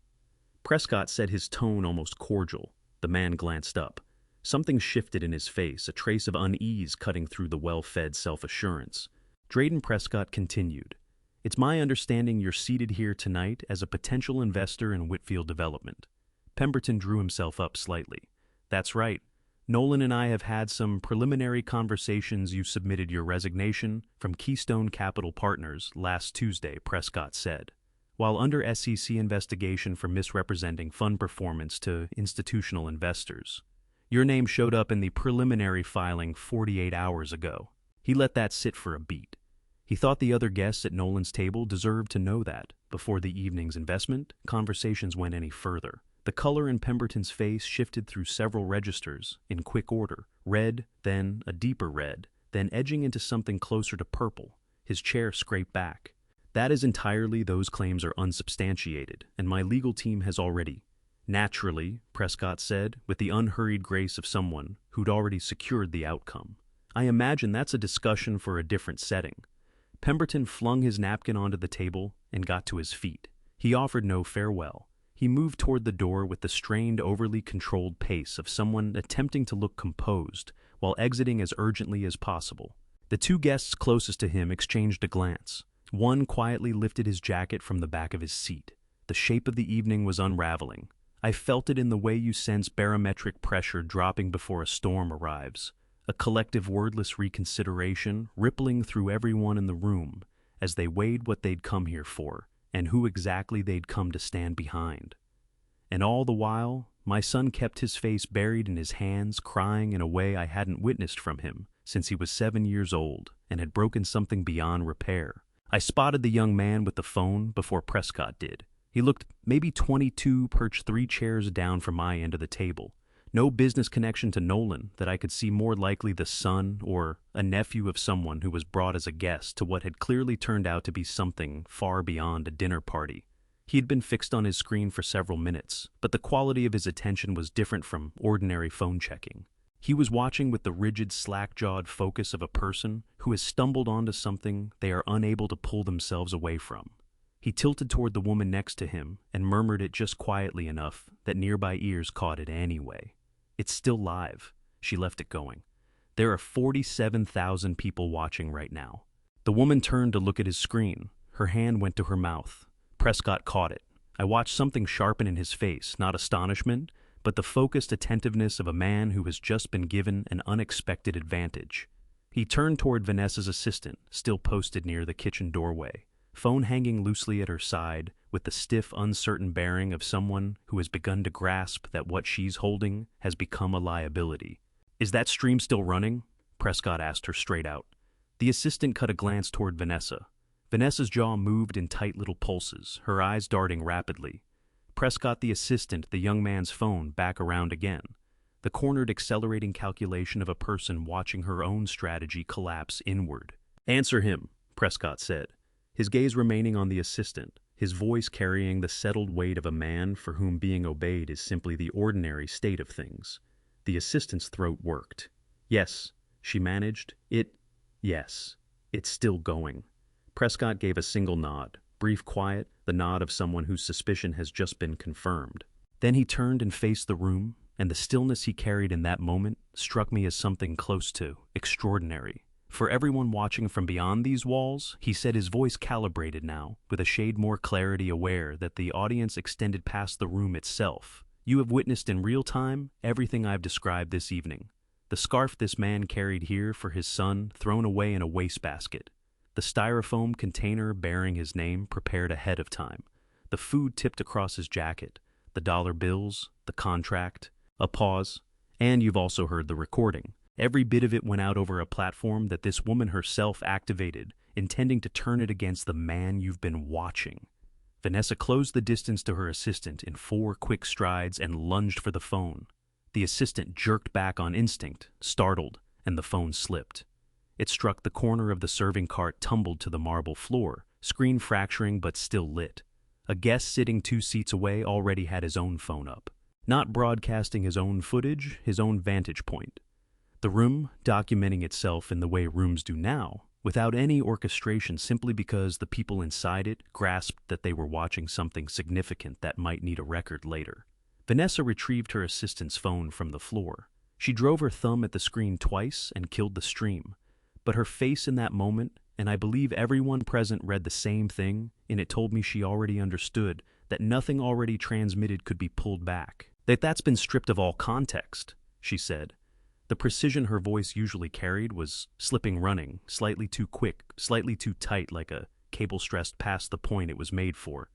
Prescott said, his tone almost cordial. The man glanced up. Something shifted in his face, a trace of unease cutting through the well-fed self-assurance. Drayden Prescott continued, "It's my understanding you're seated here tonight as a potential investor in Whitfield Development." Pemberton drew himself up slightly. "That's right. Nolan and I have had some preliminary conversations. You submitted your resignation from Keystone Capital Partners last Tuesday," Prescott said. "While under SEC investigation for misrepresenting fund performance to institutional investors. Your name showed up in the preliminary filing 48 hours ago." He let that sit for a beat. He thought the other guests at Nolan's table deserved to know that before the evening's investment conversations went any further. The color in Pemberton's face shifted through several registers in quick order, red, then a deeper red, then edging into something closer to purple. His chair scraped back. "That is entirely, those claims are unsubstantiated, and my legal team has already." Naturally, Prescott said, with the unhurried grace of someone who'd already secured the outcome. I imagine that's a discussion for a different setting. Pemberton flung his napkin onto the table and got to his feet. He offered no farewell. He moved toward the door with the strained, overly controlled pace of someone attempting to look composed while exiting as urgently as possible. The two guests closest to him exchanged a glance. One quietly lifted his jacket from the back of his seat. The shape of the evening was unraveling. I felt it in the way you sense barometric pressure dropping before a storm arrives. A collective wordless reconsideration rippling through everyone in the room as they weighed what they'd come here for and who exactly they'd come to stand behind. And all the while, my son kept his face buried in his hands, crying in a way I hadn't witnessed from him since he was 7 years old and had broken something beyond repair. I spotted the young man with the phone before Prescott did. He looked maybe 22, perched 3 chairs down from my end of the table. No business connection to Nolan that I could see, more likely the son or a nephew of someone who was brought as a guest to what had clearly turned out to be something far beyond a dinner party. He had been fixed on his screen for several minutes, but the quality of his attention was different from ordinary phone checking. He was watching with the rigid, slack-jawed focus of a person who has stumbled onto something they are unable to pull themselves away from. He tilted toward the woman next to him and murmured it just quietly enough that nearby ears caught it anyway. "It's still live." She left it going. "There are 47,000 people watching right now." The woman turned to look at his screen. Her hand went to her mouth. Prescott caught it. I watched something sharpen in his face, not astonishment, but the focused attentiveness of a man who has just been given an unexpected advantage. He turned toward Vanessa's assistant, still posted near the kitchen doorway, phone hanging loosely at her side, with the stiff, uncertain bearing of someone who has begun to grasp that what she's holding has become a liability. "Is that stream still running?" Prescott asked her straight out. The assistant cut a glance toward Vanessa. Vanessa's jaw moved in tight little pulses, her eyes darting rapidly. Prescott, the assistant, the young man's phone back around again. The cornered, accelerating calculation of a person watching her own strategy collapse inward. "Answer him," Prescott said, his gaze remaining on the assistant, his voice carrying the settled weight of a man for whom being obeyed is simply the ordinary state of things. The assistant's throat worked. "Yes," she managed. Yes, it's still going." Prescott gave a single nod, brief, quiet, the nod of someone whose suspicion has just been confirmed. Then he turned and faced the room, and the stillness he carried in that moment struck me as something close to extraordinary. For everyone watching from beyond these walls, he said, his voice calibrated now, with a shade more clarity, aware that the audience extended past the room itself. "You have witnessed in real time everything I've described this evening. The scarf this man carried here for his son thrown away in a wastebasket. The styrofoam container bearing his name prepared ahead of time. The food tipped across his jacket. The dollar bills. The contract." A pause. "And you've also heard the recording. Every bit of it went out over a platform that this woman herself activated, intending to turn it against the man you've been watching." Vanessa closed the distance to her assistant in 4 quick strides and lunged for the phone. The assistant jerked back on instinct, startled, and the phone slipped. It struck the corner of the serving cart, tumbled to the marble floor, screen fracturing but still lit. A guest sitting 2 seats away already had his own phone up, not broadcasting his own footage, his own vantage point. The room documenting itself in the way rooms do now, without any orchestration, simply because the people inside it grasped that they were watching something significant that might need a record later. Vanessa retrieved her assistant's phone from the floor. She drove her thumb at the screen twice and killed the stream. But her face in that moment, and I believe everyone present read the same thing, and it told me she already understood that nothing already transmitted could be pulled back. "That's been stripped of all context," she said. The precision her voice usually carried was slipping, running, slightly too quick, slightly too tight, like a cable stressed past the point it was made for.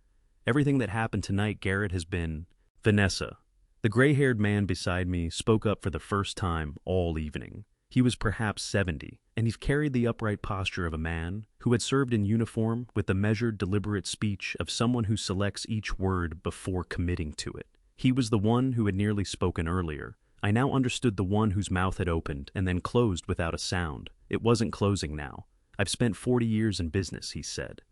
"Everything that happened tonight, Garrett, has been..." "Vanessa." The gray-haired man beside me spoke up for the first time all evening. He was perhaps 70, and he carried the upright posture of a man who had served in uniform, with the measured, deliberate speech of someone who selects each word before committing to it. He was the one who had nearly spoken earlier. I now understood the one whose mouth had opened and then closed without a sound. It wasn't closing now. "I've spent 40 years in business," he said,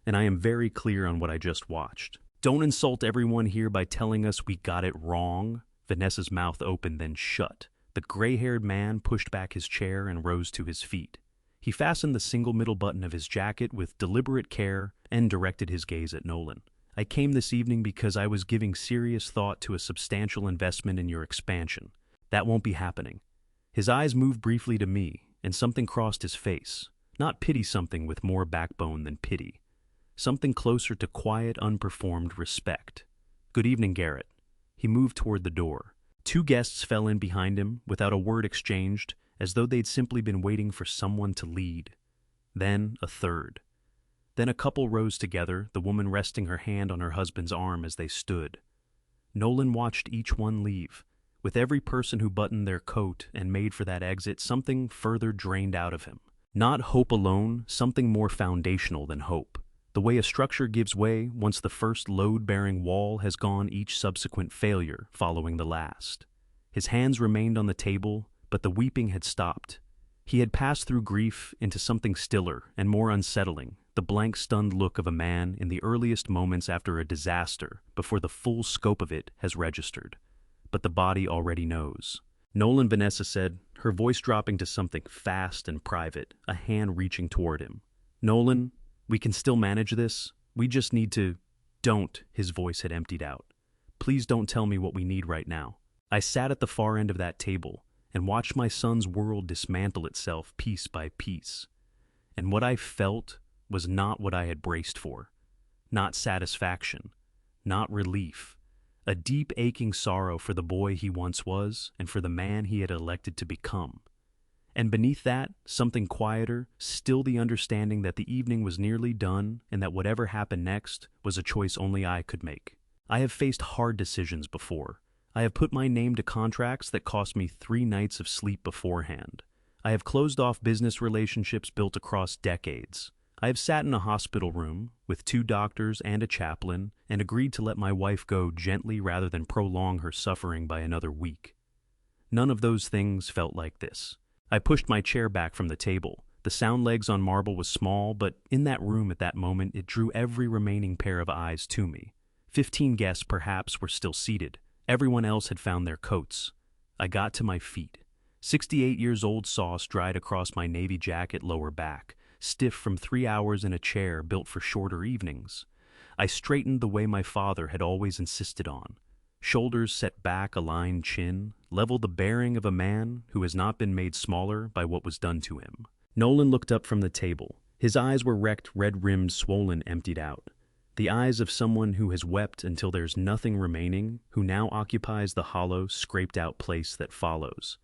"and I am very clear on what I just watched. Don't insult everyone here by telling us we got it wrong. Vanessa's mouth opened, then shut. The gray-haired man pushed back his chair and rose to his feet. He fastened the single middle button of his jacket with deliberate care and directed his gaze at Nolan. I came this evening because I was giving serious thought to a substantial investment in your expansion. That won't be happening. His eyes moved briefly to me, and something crossed his face. Not pity, something with more backbone than pity. Something closer to quiet, unperformed respect. Good evening, Garrett. He moved toward the door. Two guests fell in behind him without a word exchanged, as though they'd simply been waiting for someone to lead. Then a third. Then a couple rose together, the woman resting her hand on her husband's arm as they stood. Nolan watched each one leave. With every person who buttoned their coat and made for that exit, something further drained out of him. Not hope alone, something more foundational than hope. The way a structure gives way once the first load-bearing wall has gone, each subsequent failure following the last. His hands remained on the table, but the weeping had stopped. He had passed through grief into something stiller and more unsettling, the blank, stunned look of a man in the earliest moments after a disaster, before the full scope of it has registered. But the body already knows. Nolan, Vanessa said, her voice dropping to something fast and private, a hand reaching toward him. Nolan, we can still manage this. We just need to... Don't, his voice had emptied out. Please don't tell me what we need right now. I sat at the far end of that table and watched my son's world dismantle itself piece by piece. And what I felt was not what I had braced for. Not satisfaction. Not relief. A deep, aching sorrow for the boy he once was and for the man he had elected to become. And beneath that, something quieter, still the understanding that the evening was nearly done and that whatever happened next was a choice only I could make. I have faced hard decisions before. I have put my name to contracts that cost me 3 nights of sleep beforehand. I have closed off business relationships built across decades. I have sat in a hospital room with 2 doctors and a chaplain and agreed to let my wife go gently rather than prolong her suffering by another week. None of those things felt like this. I pushed my chair back from the table. The sound legs on marble was small, but in that room at that moment it drew every remaining pair of eyes to me. 15 guests perhaps were still seated. Everyone else had found their coats. I got to my feet. 68 years old sauce dried across my navy jacket lower back, stiff from 3 hours in a chair built for shorter evenings. I straightened the way my father had always insisted on. Shoulders set back, aligned chin, level the bearing of a man who has not been made smaller by what was done to him. Nolan looked up from the table. His eyes were wrecked, red-rimmed, swollen, emptied out. The eyes of someone who has wept until there's nothing remaining, who now occupies the hollow, scraped-out place that follows.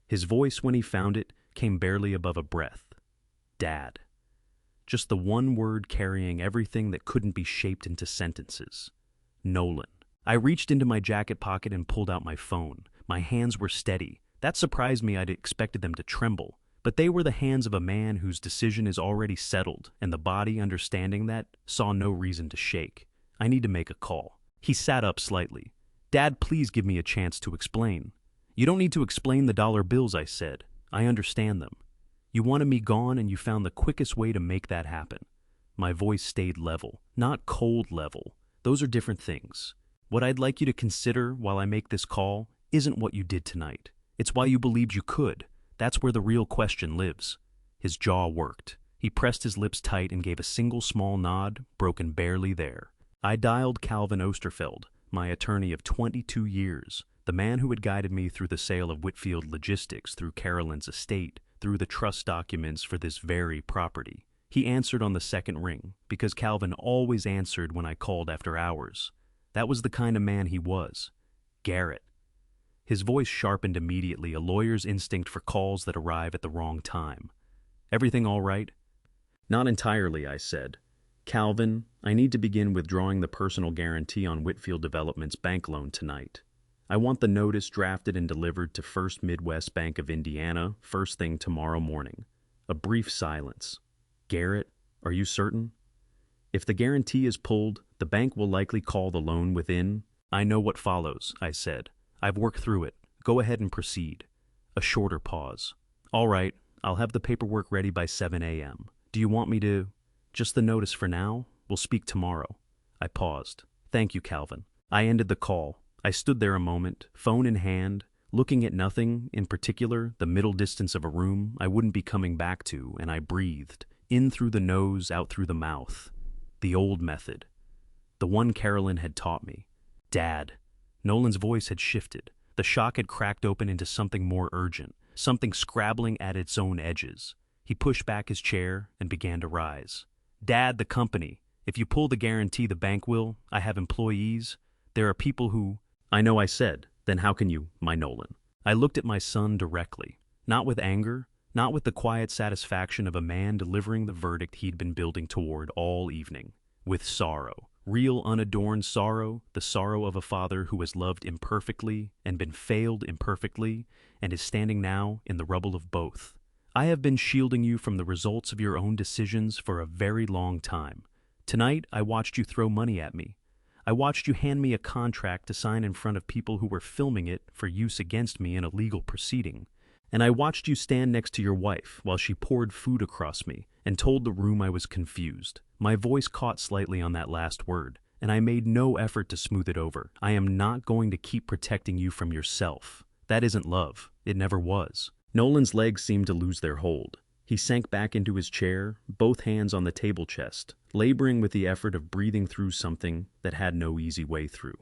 His voice, when he found it, came barely above a breath. Dad. Just the one word carrying everything that couldn't be shaped into sentences. Nolan. I reached into my jacket pocket and pulled out my phone. My hands were steady. That surprised me. I'd expected them to tremble. But they were the hands of a man whose decision is already settled, and the body, understanding that, saw no reason to shake. I need to make a call. He sat up slightly. Dad, please give me a chance to explain. You don't need to explain the dollar bills, I said. I understand them. You wanted me gone, and you found the quickest way to make that happen. My voice stayed level, not cold level. Those are different things. What I'd like you to consider while I make this call isn't what you did tonight. It's why you believed you could. That's where the real question lives. His jaw worked. He pressed his lips tight and gave a single small nod, broken barely there. I dialed Calvin Osterfeld, my attorney of 22 years, the man who had guided me through the sale of Whitfield Logistics, through Carolyn's estate, through the trust documents for this very property. He answered on the second ring, because Calvin always answered when I called after hours. That was the kind of man he was. Garrett. His voice sharpened immediately, a lawyer's instinct for calls that arrive at the wrong time. Everything all right? Not entirely, I said. Calvin, I need to begin withdrawing the personal guarantee on Whitfield Development's bank loan tonight. I want the notice drafted and delivered to First Midwest Bank of Indiana first thing tomorrow morning. A brief silence. Garrett, are you certain? If the guarantee is pulled, the bank will likely call the loan within. I know what follows, I said. I've worked through it. Go ahead and proceed. A shorter pause. All right, I'll have the paperwork ready by 7 a.m. Do you want me to... Just the notice for now? We'll speak tomorrow. I paused. Thank you, Calvin. I ended the call. I stood there a moment, phone in hand, looking at nothing, in particular, the middle distance of a room I wouldn't be coming back to, and I breathed, in through the nose, out through the mouth. The old method. The one Carolyn had taught me. Dad. Nolan's voice had shifted. The shock had cracked open into something more urgent, something scrabbling at its own edges. He pushed back his chair and began to rise. Dad, the company. If you pull the guarantee, the bank will. I have employees. There are people who... I know, I said. Then how can you, my Nolan? I looked at my son directly. Not with anger, not with the quiet satisfaction of a man delivering the verdict he'd been building toward all evening. With sorrow. Real unadorned sorrow, the sorrow of a father who has loved imperfectly and been failed imperfectly and is standing now in the rubble of both. I have been shielding you from the results of your own decisions for a very long time. Tonight, I watched you throw money at me. I watched you hand me a contract to sign in front of people who were filming it for use against me in a legal proceeding. And I watched you stand next to your wife while she poured food across me and told the room I was confused. My voice caught slightly on that last word, and I made no effort to smooth it over. I am not going to keep protecting you from yourself. That isn't love. It never was. Nolan's legs seemed to lose their hold. He sank back into his chair, both hands on the table chest, laboring with the effort of breathing through something that had no easy way through.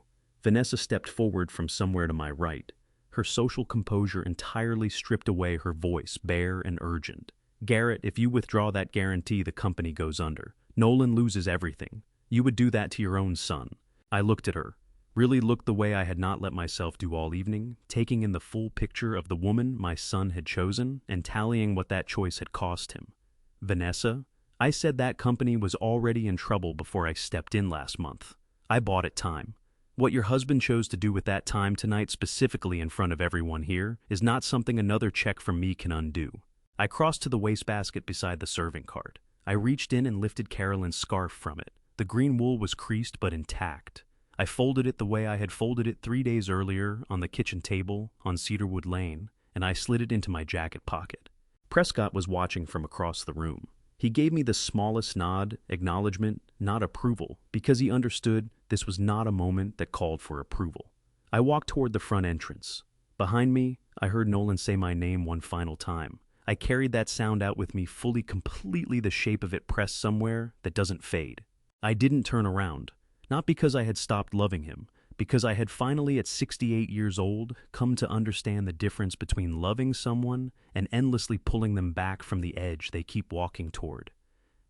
Vanessa stepped forward from somewhere to my right, her social composure entirely stripped away, her voice bare and urgent. Garrett, if you withdraw that guarantee, the company goes under. Nolan loses everything. You would do that to your own son. I looked at her, really looked the way I had not let myself do all evening, taking in the full picture of the woman my son had chosen and tallying what that choice had cost him. Vanessa, I said that company was already in trouble before I stepped in last month. I bought it time. What your husband chose to do with that time tonight, specifically in front of everyone here, is not something another check from me can undo. I crossed to the wastebasket beside the serving cart. I reached in and lifted Carolyn's scarf from it. The green wool was creased but intact. I folded it the way I had folded it 3 days earlier on the kitchen table on Cedarwood Lane, and I slid it into my jacket pocket. Prescott was watching from across the room. He gave me the smallest nod, acknowledgement, not approval, because he understood this was not a moment that called for approval. I walked toward the front entrance. Behind me, I heard Nolan say my name one final time. I carried that sound out with me fully, completely, the shape of it pressed somewhere that doesn't fade. I didn't turn around, not because I had stopped loving him, because I had finally, at 68 years old, come to understand the difference between loving someone and endlessly pulling them back from the edge they keep walking toward.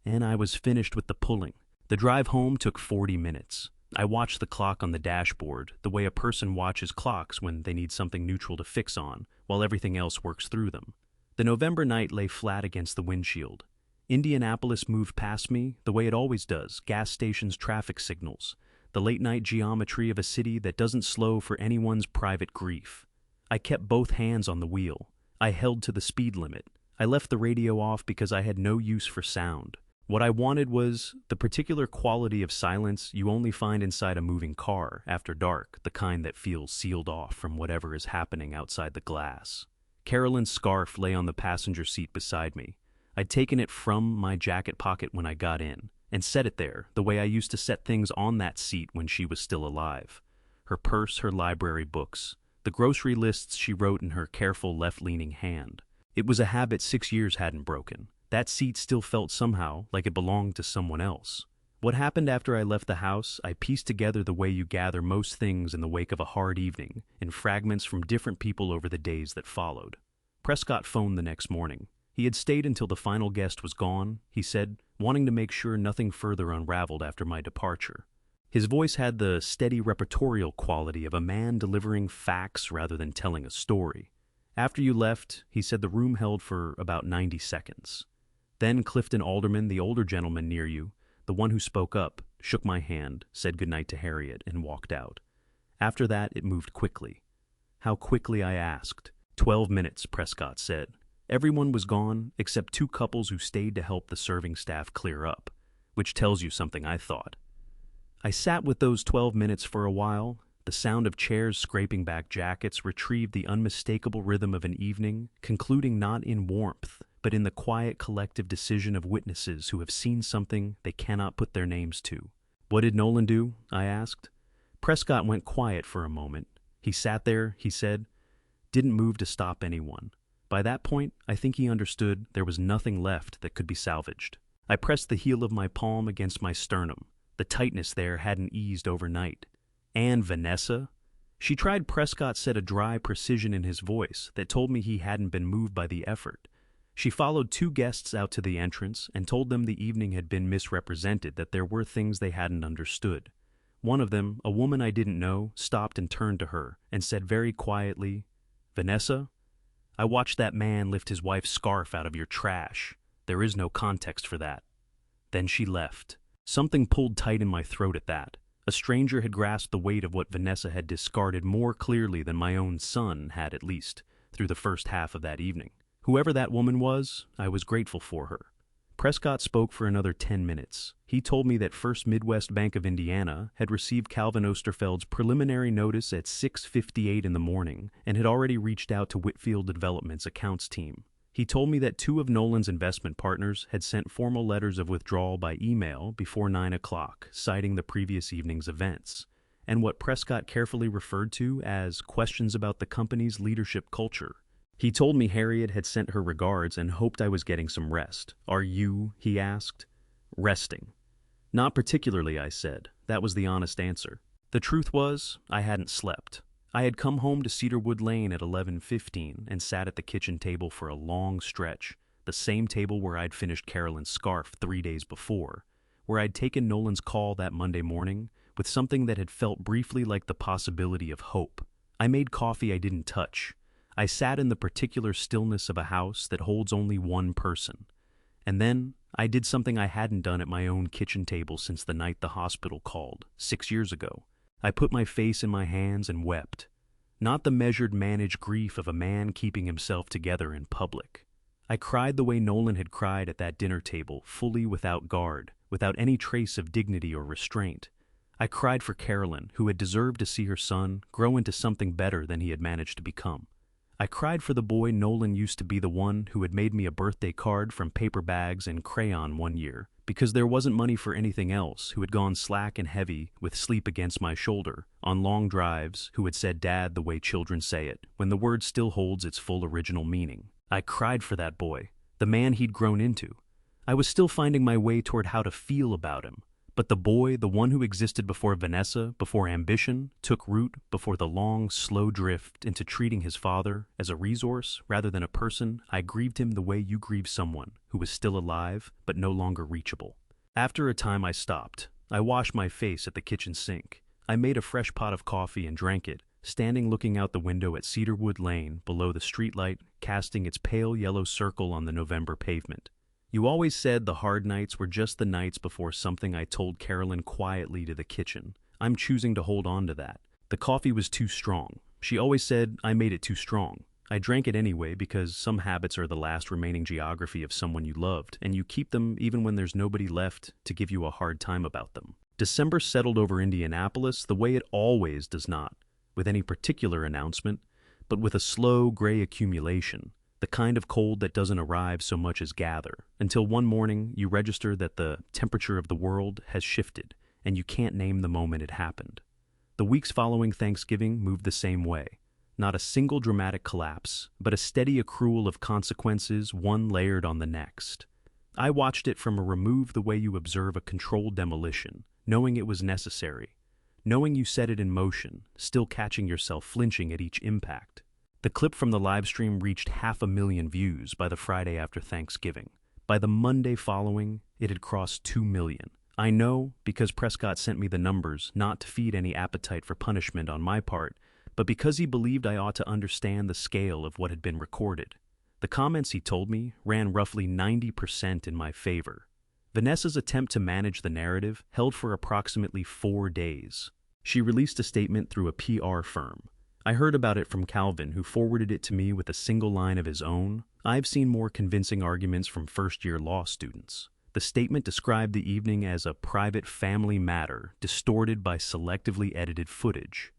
And I was finished with the pulling. The drive home took 40 minutes. I watched the clock on the dashboard, the way a person watches clocks when they need something neutral to fix on, while everything else works through them. The November night lay flat against the windshield. Indianapolis moved past me the way it always does, gas stations, traffic signals, the late-night geometry of a city that doesn't slow for anyone's private grief. I kept both hands on the wheel. I held to the speed limit. I left the radio off because I had no use for sound. What I wanted was the particular quality of silence you only find inside a moving car after dark, the kind that feels sealed off from whatever is happening outside the glass. Carolyn's scarf lay on the passenger seat beside me. I'd taken it from my jacket pocket when I got in, and set it there, the way I used to set things on that seat when she was still alive. Her purse, her library books, the grocery lists she wrote in her careful left-leaning hand. It was a habit 6 years hadn't broken. That seat still felt somehow like it belonged to someone else. What happened after I left the house, I pieced together the way you gather most things in the wake of a hard evening, in fragments from different people over the days that followed. Prescott phoned the next morning. He had stayed until the final guest was gone, he said, wanting to make sure nothing further unraveled after my departure. His voice had the steady repertorial quality of a man delivering facts rather than telling a story. After you left, he said the room held for about 90 seconds. Then Clifton Alderman, the older gentleman near you, the one who spoke up, shook my hand, said goodnight to Harriet, and walked out. After that, it moved quickly. How quickly, I asked. 12 minutes, Prescott said. Everyone was gone, except 2 couples who stayed to help the serving staff clear up, which tells you something, I thought. I sat with those 12 minutes for a while. The sound of chairs scraping back jackets retrieved the unmistakable rhythm of an evening, concluding not in warmth, but in the quiet collective decision of witnesses who have seen something they cannot put their names to. What did Nolan do? I asked. Prescott went quiet for a moment. He sat there, he said, didn't move to stop anyone. By that point, I think he understood there was nothing left that could be salvaged. I pressed the heel of my palm against my sternum. The tightness there hadn't eased overnight. And Vanessa? She tried. Prescott said, a dry precision in his voice that told me he hadn't been moved by the effort. She followed two guests out to the entrance and told them the evening had been misrepresented, that there were things they hadn't understood. One of them, a woman I didn't know, stopped and turned to her and said very quietly, "Vanessa, I watched that man lift his wife's scarf out of your trash. There is no context for that." Then she left. Something pulled tight in my throat at that. A stranger had grasped the weight of what Vanessa had discarded more clearly than my own son had, at least, through the first half of that evening. Whoever that woman was, I was grateful for her. Prescott spoke for another 10 minutes. He told me that First Midwest Bank of Indiana had received Calvin Osterfeld's preliminary notice at 6:58 in the morning and had already reached out to Whitfield Development's accounts team. He told me that two of Nolan's investment partners had sent formal letters of withdrawal by email before 9 o'clock, citing the previous evening's events, and what Prescott carefully referred to as questions about the company's leadership culture. He told me Harriet had sent her regards and hoped I was getting some rest. "Are you?" he asked. "Resting." "Not particularly," I said. That was the honest answer. The truth was, I hadn't slept. I had come home to Cedarwood Lane at 11:15 and sat at the kitchen table for a long stretch, the same table where I'd finished Carolyn's scarf 3 days before, where I'd taken Nolan's call that Monday morning with something that had felt briefly like the possibility of hope. I made coffee I didn't touch. I sat in the particular stillness of a house that holds only one person. And then I did something I hadn't done at my own kitchen table since the night the hospital called, 6 years ago. I put my face in my hands and wept. Not the measured, managed grief of a man keeping himself together in public. I cried the way Nolan had cried at that dinner table, fully without guard, without any trace of dignity or restraint. I cried for Carolyn, who had deserved to see her son grow into something better than he had managed to become. I cried for the boy Nolan used to be, the one who had made me a birthday card from paper bags and crayon one year, because there wasn't money for anything else, who had gone slack and heavy with sleep against my shoulder, on long drives, who had said "Dad" the way children say it, when the word still holds its full original meaning. I cried for that boy, the man he'd grown into. I was still finding my way toward how to feel about him. But the boy, the one who existed before Vanessa, before ambition, took root before the long, slow drift into treating his father as a resource rather than a person, I grieved him the way you grieve someone who was still alive but no longer reachable. After a time I stopped. I washed my face at the kitchen sink. I made a fresh pot of coffee and drank it, standing looking out the window at Cedarwood Lane below the streetlight, casting its pale yellow circle on the November pavement. You always said the hard nights were just the nights before something. I told Carolyn quietly to the kitchen. I'm choosing to hold on to that. The coffee was too strong. She always said I made it too strong. I drank it anyway because some habits are the last remaining geography of someone you loved, and you keep them even when there's nobody left to give you a hard time about them. December settled over Indianapolis the way it always does, not with any particular announcement, but with a slow gray accumulation. The kind of cold that doesn't arrive so much as gather, until one morning you register that the temperature of the world has shifted, and you can't name the moment it happened. The weeks following Thanksgiving moved the same way. Not a single dramatic collapse, but a steady accrual of consequences, one layered on the next. I watched it from a remove, the way you observe a controlled demolition, knowing it was necessary, knowing you set it in motion, still catching yourself flinching at each impact. The clip from the live stream reached 500,000 views by the Friday after Thanksgiving. By the Monday following, it had crossed 2 million. I know because Prescott sent me the numbers, not to feed any appetite for punishment on my part, but because he believed I ought to understand the scale of what had been recorded. The comments, he told me, ran roughly 90% in my favor. Vanessa's attempt to manage the narrative held for approximately 4 days. She released a statement through a PR firm. I heard about it from Calvin, who forwarded it to me with a single line of his own. I've seen more convincing arguments from first-year law students. The statement described the evening as a private family matter distorted by selectively edited footage.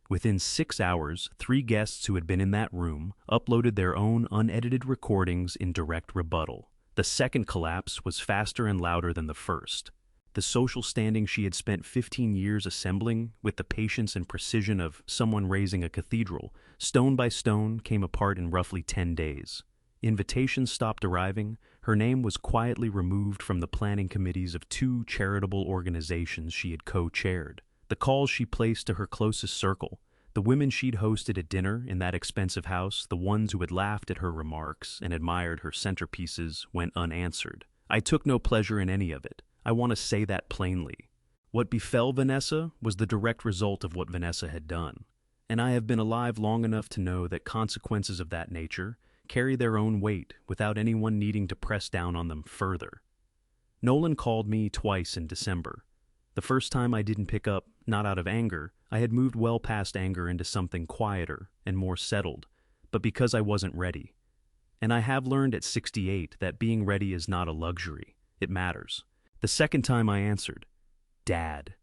Within 6 hours, 3 guests who had been in that room uploaded their own unedited recordings in direct rebuttal. The second collapse was faster and louder than the first. The the social standing she had spent 15 years assembling with the patience and precision of someone raising a cathedral, stone by stone, came apart in roughly 10 days. Invitations stopped arriving, her name was quietly removed from the planning committees of 2 charitable organizations she had co-chaired. The calls she placed to her closest circle, the women she'd hosted at dinner in that expensive house, the ones who had laughed at her remarks and admired her centerpieces, went unanswered. I took no pleasure in any of it. I want to say that plainly. What befell Vanessa was the direct result of what Vanessa had done, and I have been alive long enough to know that consequences of that nature carry their own weight without anyone needing to press down on them further. Nolan called me twice in December. The first time I didn't pick up, not out of anger. I had moved well past anger into something quieter and more settled, but because I wasn't ready. And I have learned at 68 that being ready is not a luxury. It matters. The second time I answered, "Dad."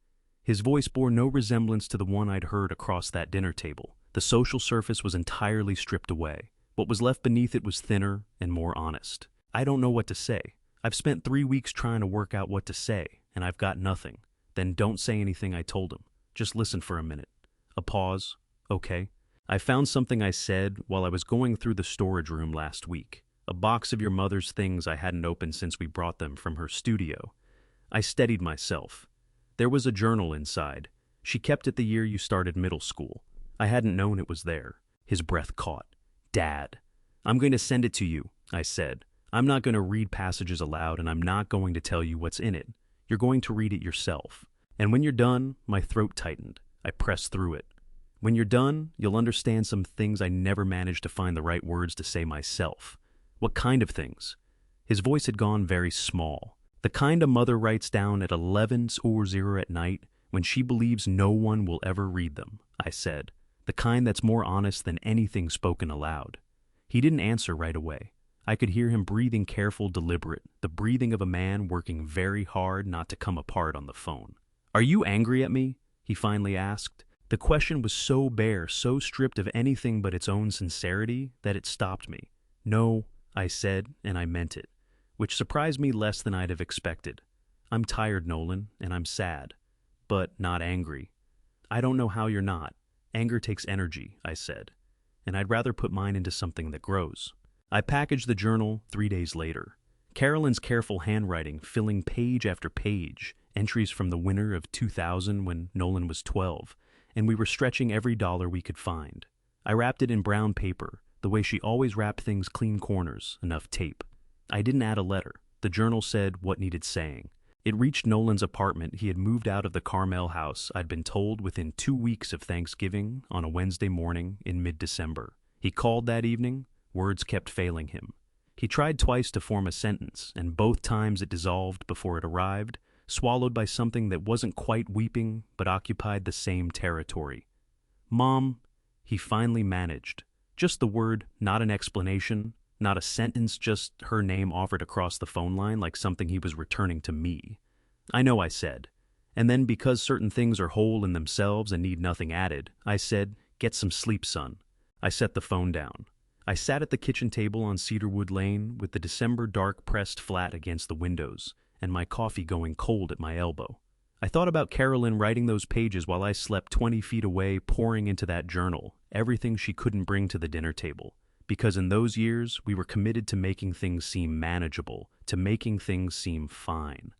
His voice bore no resemblance to the one I'd heard across that dinner table. The social surface was entirely stripped away. What was left beneath it was thinner and more honest. I don't know what to say. I've spent 3 weeks trying to work out what to say, and I've got nothing. Then don't say anything, I told him. Just listen for a minute. A pause. Okay. I found something I said while I was going through the storage room last week. A box of your mother's things I hadn't opened since we brought them from her studio. I steadied myself. There was a journal inside. She kept it the year you started middle school. I hadn't known it was there. His breath caught. "Dad, I'm going to send it to you," I said. "I'm not going to read passages aloud, and I'm not going to tell you what's in it. You're going to read it yourself. And when you're done," my throat tightened. I pressed through it. "When you're done, you'll understand some things I never managed to find the right words to say myself." "What kind of things?" His voice had gone very small. "The kind a mother writes down at 11:00 at night when she believes no one will ever read them," I said. "The kind that's more honest than anything spoken aloud." He didn't answer right away. I could hear him breathing careful, deliberate, the breathing of a man working very hard not to come apart on the phone. "Are you angry at me?" he finally asked. The question was so bare, so stripped of anything but its own sincerity, that it stopped me. "No," I said, and I meant it, which surprised me less than I'd have expected. "I'm tired, Nolan, and I'm sad, but not angry." "I don't know how you're not. Anger takes energy," I said, "and I'd rather put mine into something that grows." I packaged the journal 3 days later. Carolyn's careful handwriting filling page after page, entries from the winter of 2000 when Nolan was 12, and we were stretching every dollar we could find. I wrapped it in brown paper, the way she always wrapped things, clean corners, enough tape. I didn't add a letter. The journal said what needed saying. It reached Nolan's apartment. He had moved out of the Carmel house, I'd been told, within 2 weeks of Thanksgiving on a Wednesday morning in mid-December. He called that evening. Words kept failing him. He tried twice to form a sentence, and both times it dissolved before it arrived, swallowed by something that wasn't quite weeping but occupied the same territory. "Mom," he finally managed. Just the word, not an explanation, not a sentence, just her name offered across the phone line like something he was returning to me. "I know," I said. And then, because certain things are whole in themselves and need nothing added, I said, "Get some sleep, son." I set the phone down. I sat at the kitchen table on Cedarwood Lane with the December dark pressed flat against the windows and my coffee going cold at my elbow. I thought about Carolyn writing those pages while I slept 20 feet away, pouring into that journal everything she couldn't bring to the dinner table. Because in those years, we were committed to making things seem manageable, to making things seem fine.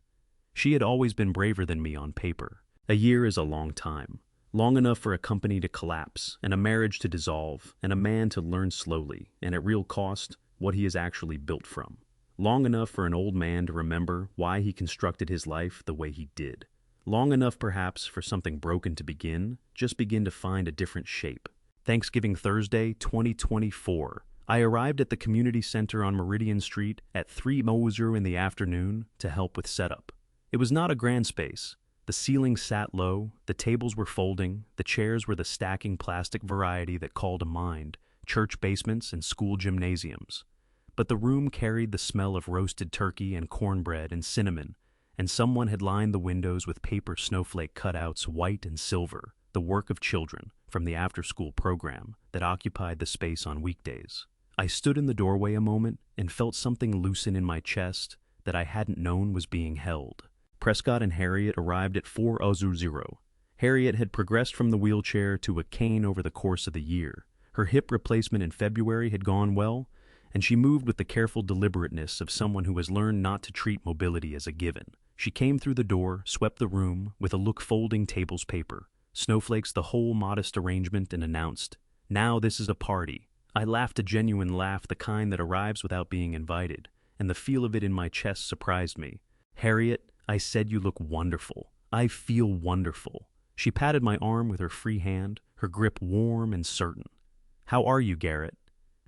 She had always been braver than me on paper. A year is a long time. Long enough for a company to collapse, and a marriage to dissolve, and a man to learn slowly, and at real cost, what he is actually built from. Long enough for an old man to remember why he constructed his life the way he did. Long enough, perhaps, for something broken to just begin to find a different shape. Thanksgiving Thursday, 2024. I arrived at the community center on Meridian Street at 3:00 in the afternoon to help with setup. It was not a grand space. The ceiling sat low, the tables were folding, the chairs were the stacking plastic variety that called to mind church basements and school gymnasiums. But the room carried the smell of roasted turkey and cornbread and cinnamon, and someone had lined the windows with paper snowflake cutouts, white and silver, the work of children from the after-school program that occupied the space on weekdays. I stood in the doorway a moment and felt something loosen in my chest that I hadn't known was being held. Prescott and Harriet arrived at 4:00. Harriet had progressed from the wheelchair to a cane over the course of the year. Her hip replacement in February had gone well, and she moved with the careful deliberateness of someone who has learned not to treat mobility as a given. She came through the door, swept the room, with a look folding tables paper, snowflakes the whole modest arrangement, and announced, "Now this is a party." I laughed a genuine laugh, the kind that arrives without being invited, and the feel of it in my chest surprised me. "Harriet," I said, "you look wonderful. I feel wonderful." She patted my arm with her free hand, her grip warm and certain. "How are you, Garrett?"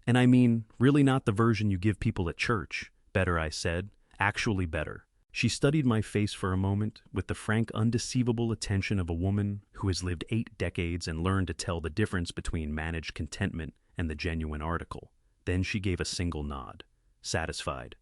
"And I mean, really not the version you give people at church." "Better," I said, "actually better." She studied my face for a moment with the frank, undeceivable attention of a woman who has lived 8 decades and learned to tell the difference between managed contentment and the genuine article. Then she gave a single nod, satisfied.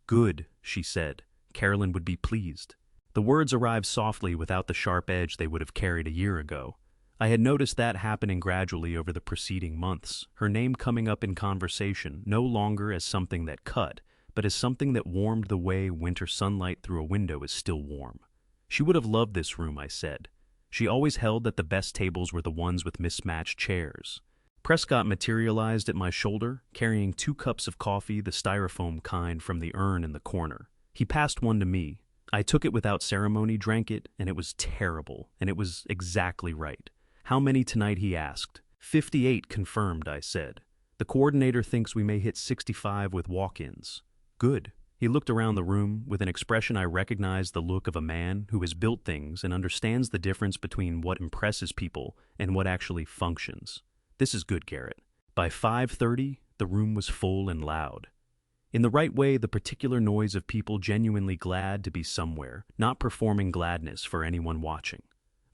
"Good," she said. "Carolyn would be pleased." The words arrived softly without the sharp edge they would have carried a year ago. I had noticed that happening gradually over the preceding months, her name coming up in conversation no longer as something that cut, but as something that warmed the way winter sunlight through a window is still warm. She would have loved this room, I said. She always held that the best tables were the ones with mismatched chairs. Prescott materialized at my shoulder, carrying 2 cups of coffee, the styrofoam kind, from the urn in the corner. He passed one to me. I took it without ceremony, drank it, and it was terrible, and it was exactly right. "How many tonight?" he asked. 58 confirmed, I said. "The coordinator thinks we may hit 65 with walk-ins." "Good." He looked around the room with an expression I recognized, the look of a man who has built things and understands the difference between what impresses people and what actually functions. "This is good, Garrett." By 5:30, the room was full and loud. In the right way, the particular noise of people genuinely glad to be somewhere, not performing gladness for anyone watching.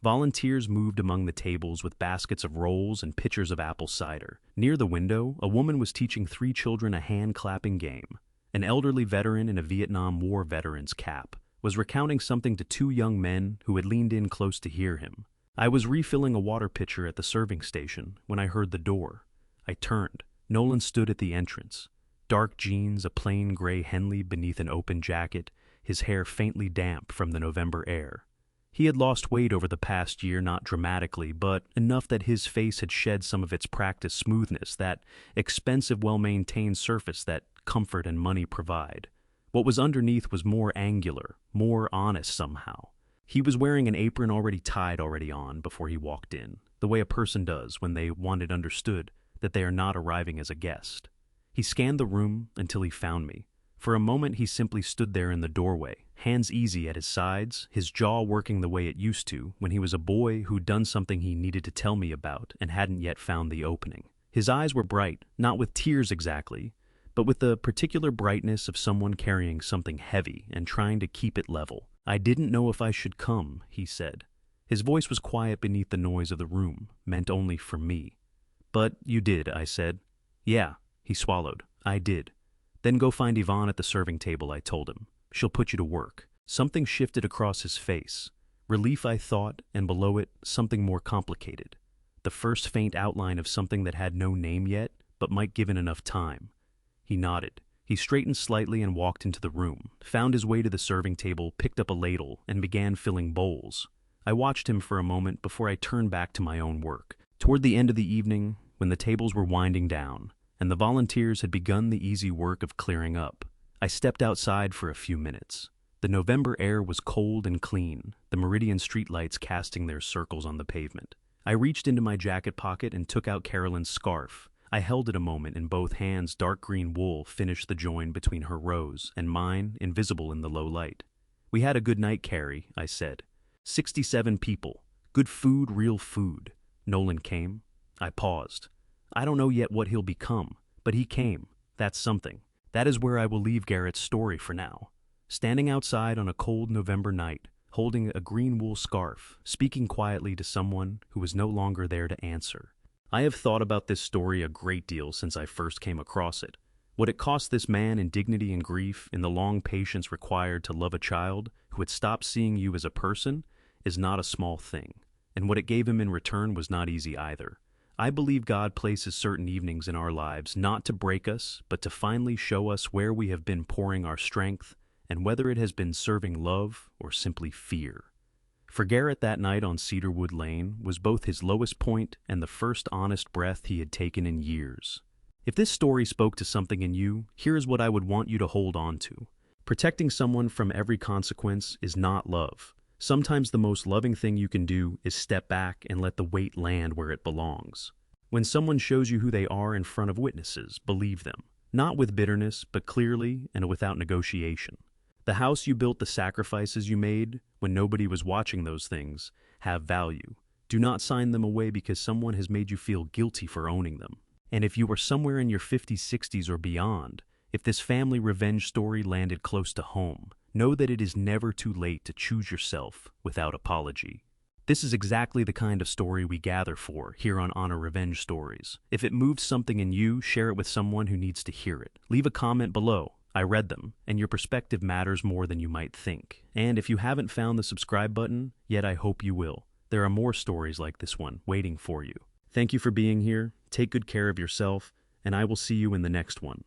Volunteers moved among the tables with baskets of rolls and pitchers of apple cider. Near the window, a woman was teaching 3 children a hand-clapping game. An elderly veteran in a Vietnam War veteran's cap was recounting something to 2 young men who had leaned in close to hear him. I was refilling a water pitcher at the serving station when I heard the door. I turned. Nolan stood at the entrance. Dark jeans, a plain gray Henley beneath an open jacket, his hair faintly damp from the November air. He had lost weight over the past year, not dramatically, but enough that his face had shed some of its practiced smoothness, that expensive, well-maintained surface that comfort and money provide. What was underneath was more angular, more honest somehow. He was wearing an apron already tied on before he walked in, the way a person does when they want it understood that they are not arriving as a guest. He scanned the room until he found me. For a moment he simply stood there in the doorway, hands easy at his sides, his jaw working the way it used to when he was a boy who'd done something he needed to tell me about and hadn't yet found the opening. His eyes were bright, not with tears exactly, but with the particular brightness of someone carrying something heavy and trying to keep it level. "I didn't know if I should come," he said. His voice was quiet beneath the noise of the room, meant only for me. "But you did," I said. "Yeah," he swallowed. "I did." "Then go find Yvonne at the serving table," I told him. "She'll put you to work." Something shifted across his face. Relief, I thought, and below it, something more complicated. The first faint outline of something that had no name yet, but might given enough time. He nodded. He straightened slightly and walked into the room, found his way to the serving table, picked up a ladle, and began filling bowls. I watched him for a moment before I turned back to my own work. Toward the end of the evening, when the tables were winding down, and the volunteers had begun the easy work of clearing up, I stepped outside for a few minutes. The November air was cold and clean, the Meridian streetlights casting their circles on the pavement. I reached into my jacket pocket and took out Carolyn's scarf. I held it a moment in both hands. Dark green wool finished the join between her rows, and mine, invisible in the low light. "We had a good night, Carrie," I said. 67 people. Good food, real food. Nolan came. I paused. I don't know yet what he'll become, but he came. That's something. That is where I will leave Garrett's story for now. Standing outside on a cold November night, holding a green wool scarf, speaking quietly to someone who was no longer there to answer. I have thought about this story a great deal since I first came across it. What it cost this man in dignity and grief, in the long patience required to love a child who had stopped seeing you as a person, is not a small thing. And what it gave him in return was not easy either. I believe God places certain evenings in our lives not to break us, but to finally show us where we have been pouring our strength and whether it has been serving love or simply fear. For Garrett, that night on Cedarwood Lane was both his lowest point and the first honest breath he had taken in years. If this story spoke to something in you, here is what I would want you to hold on to. Protecting someone from every consequence is not love. Sometimes the most loving thing you can do is step back and let the weight land where it belongs. When someone shows you who they are in front of witnesses, believe them. Not with bitterness, but clearly and without negotiation. The house you built, the sacrifices you made, when nobody was watching those things, have value. Do not sign them away because someone has made you feel guilty for owning them. And if you are somewhere in your 50s, 60s, or beyond, if this family revenge story landed close to home, know that it is never too late to choose yourself without apology. This is exactly the kind of story we gather for here on Honor Revenge Stories. If it moves something in you, share it with someone who needs to hear it. Leave a comment below. I read them, and your perspective matters more than you might think. And if you haven't found the subscribe button yet, I hope you will. There are more stories like this one waiting for you. Thank you for being here. Take good care of yourself, and I will see you in the next one.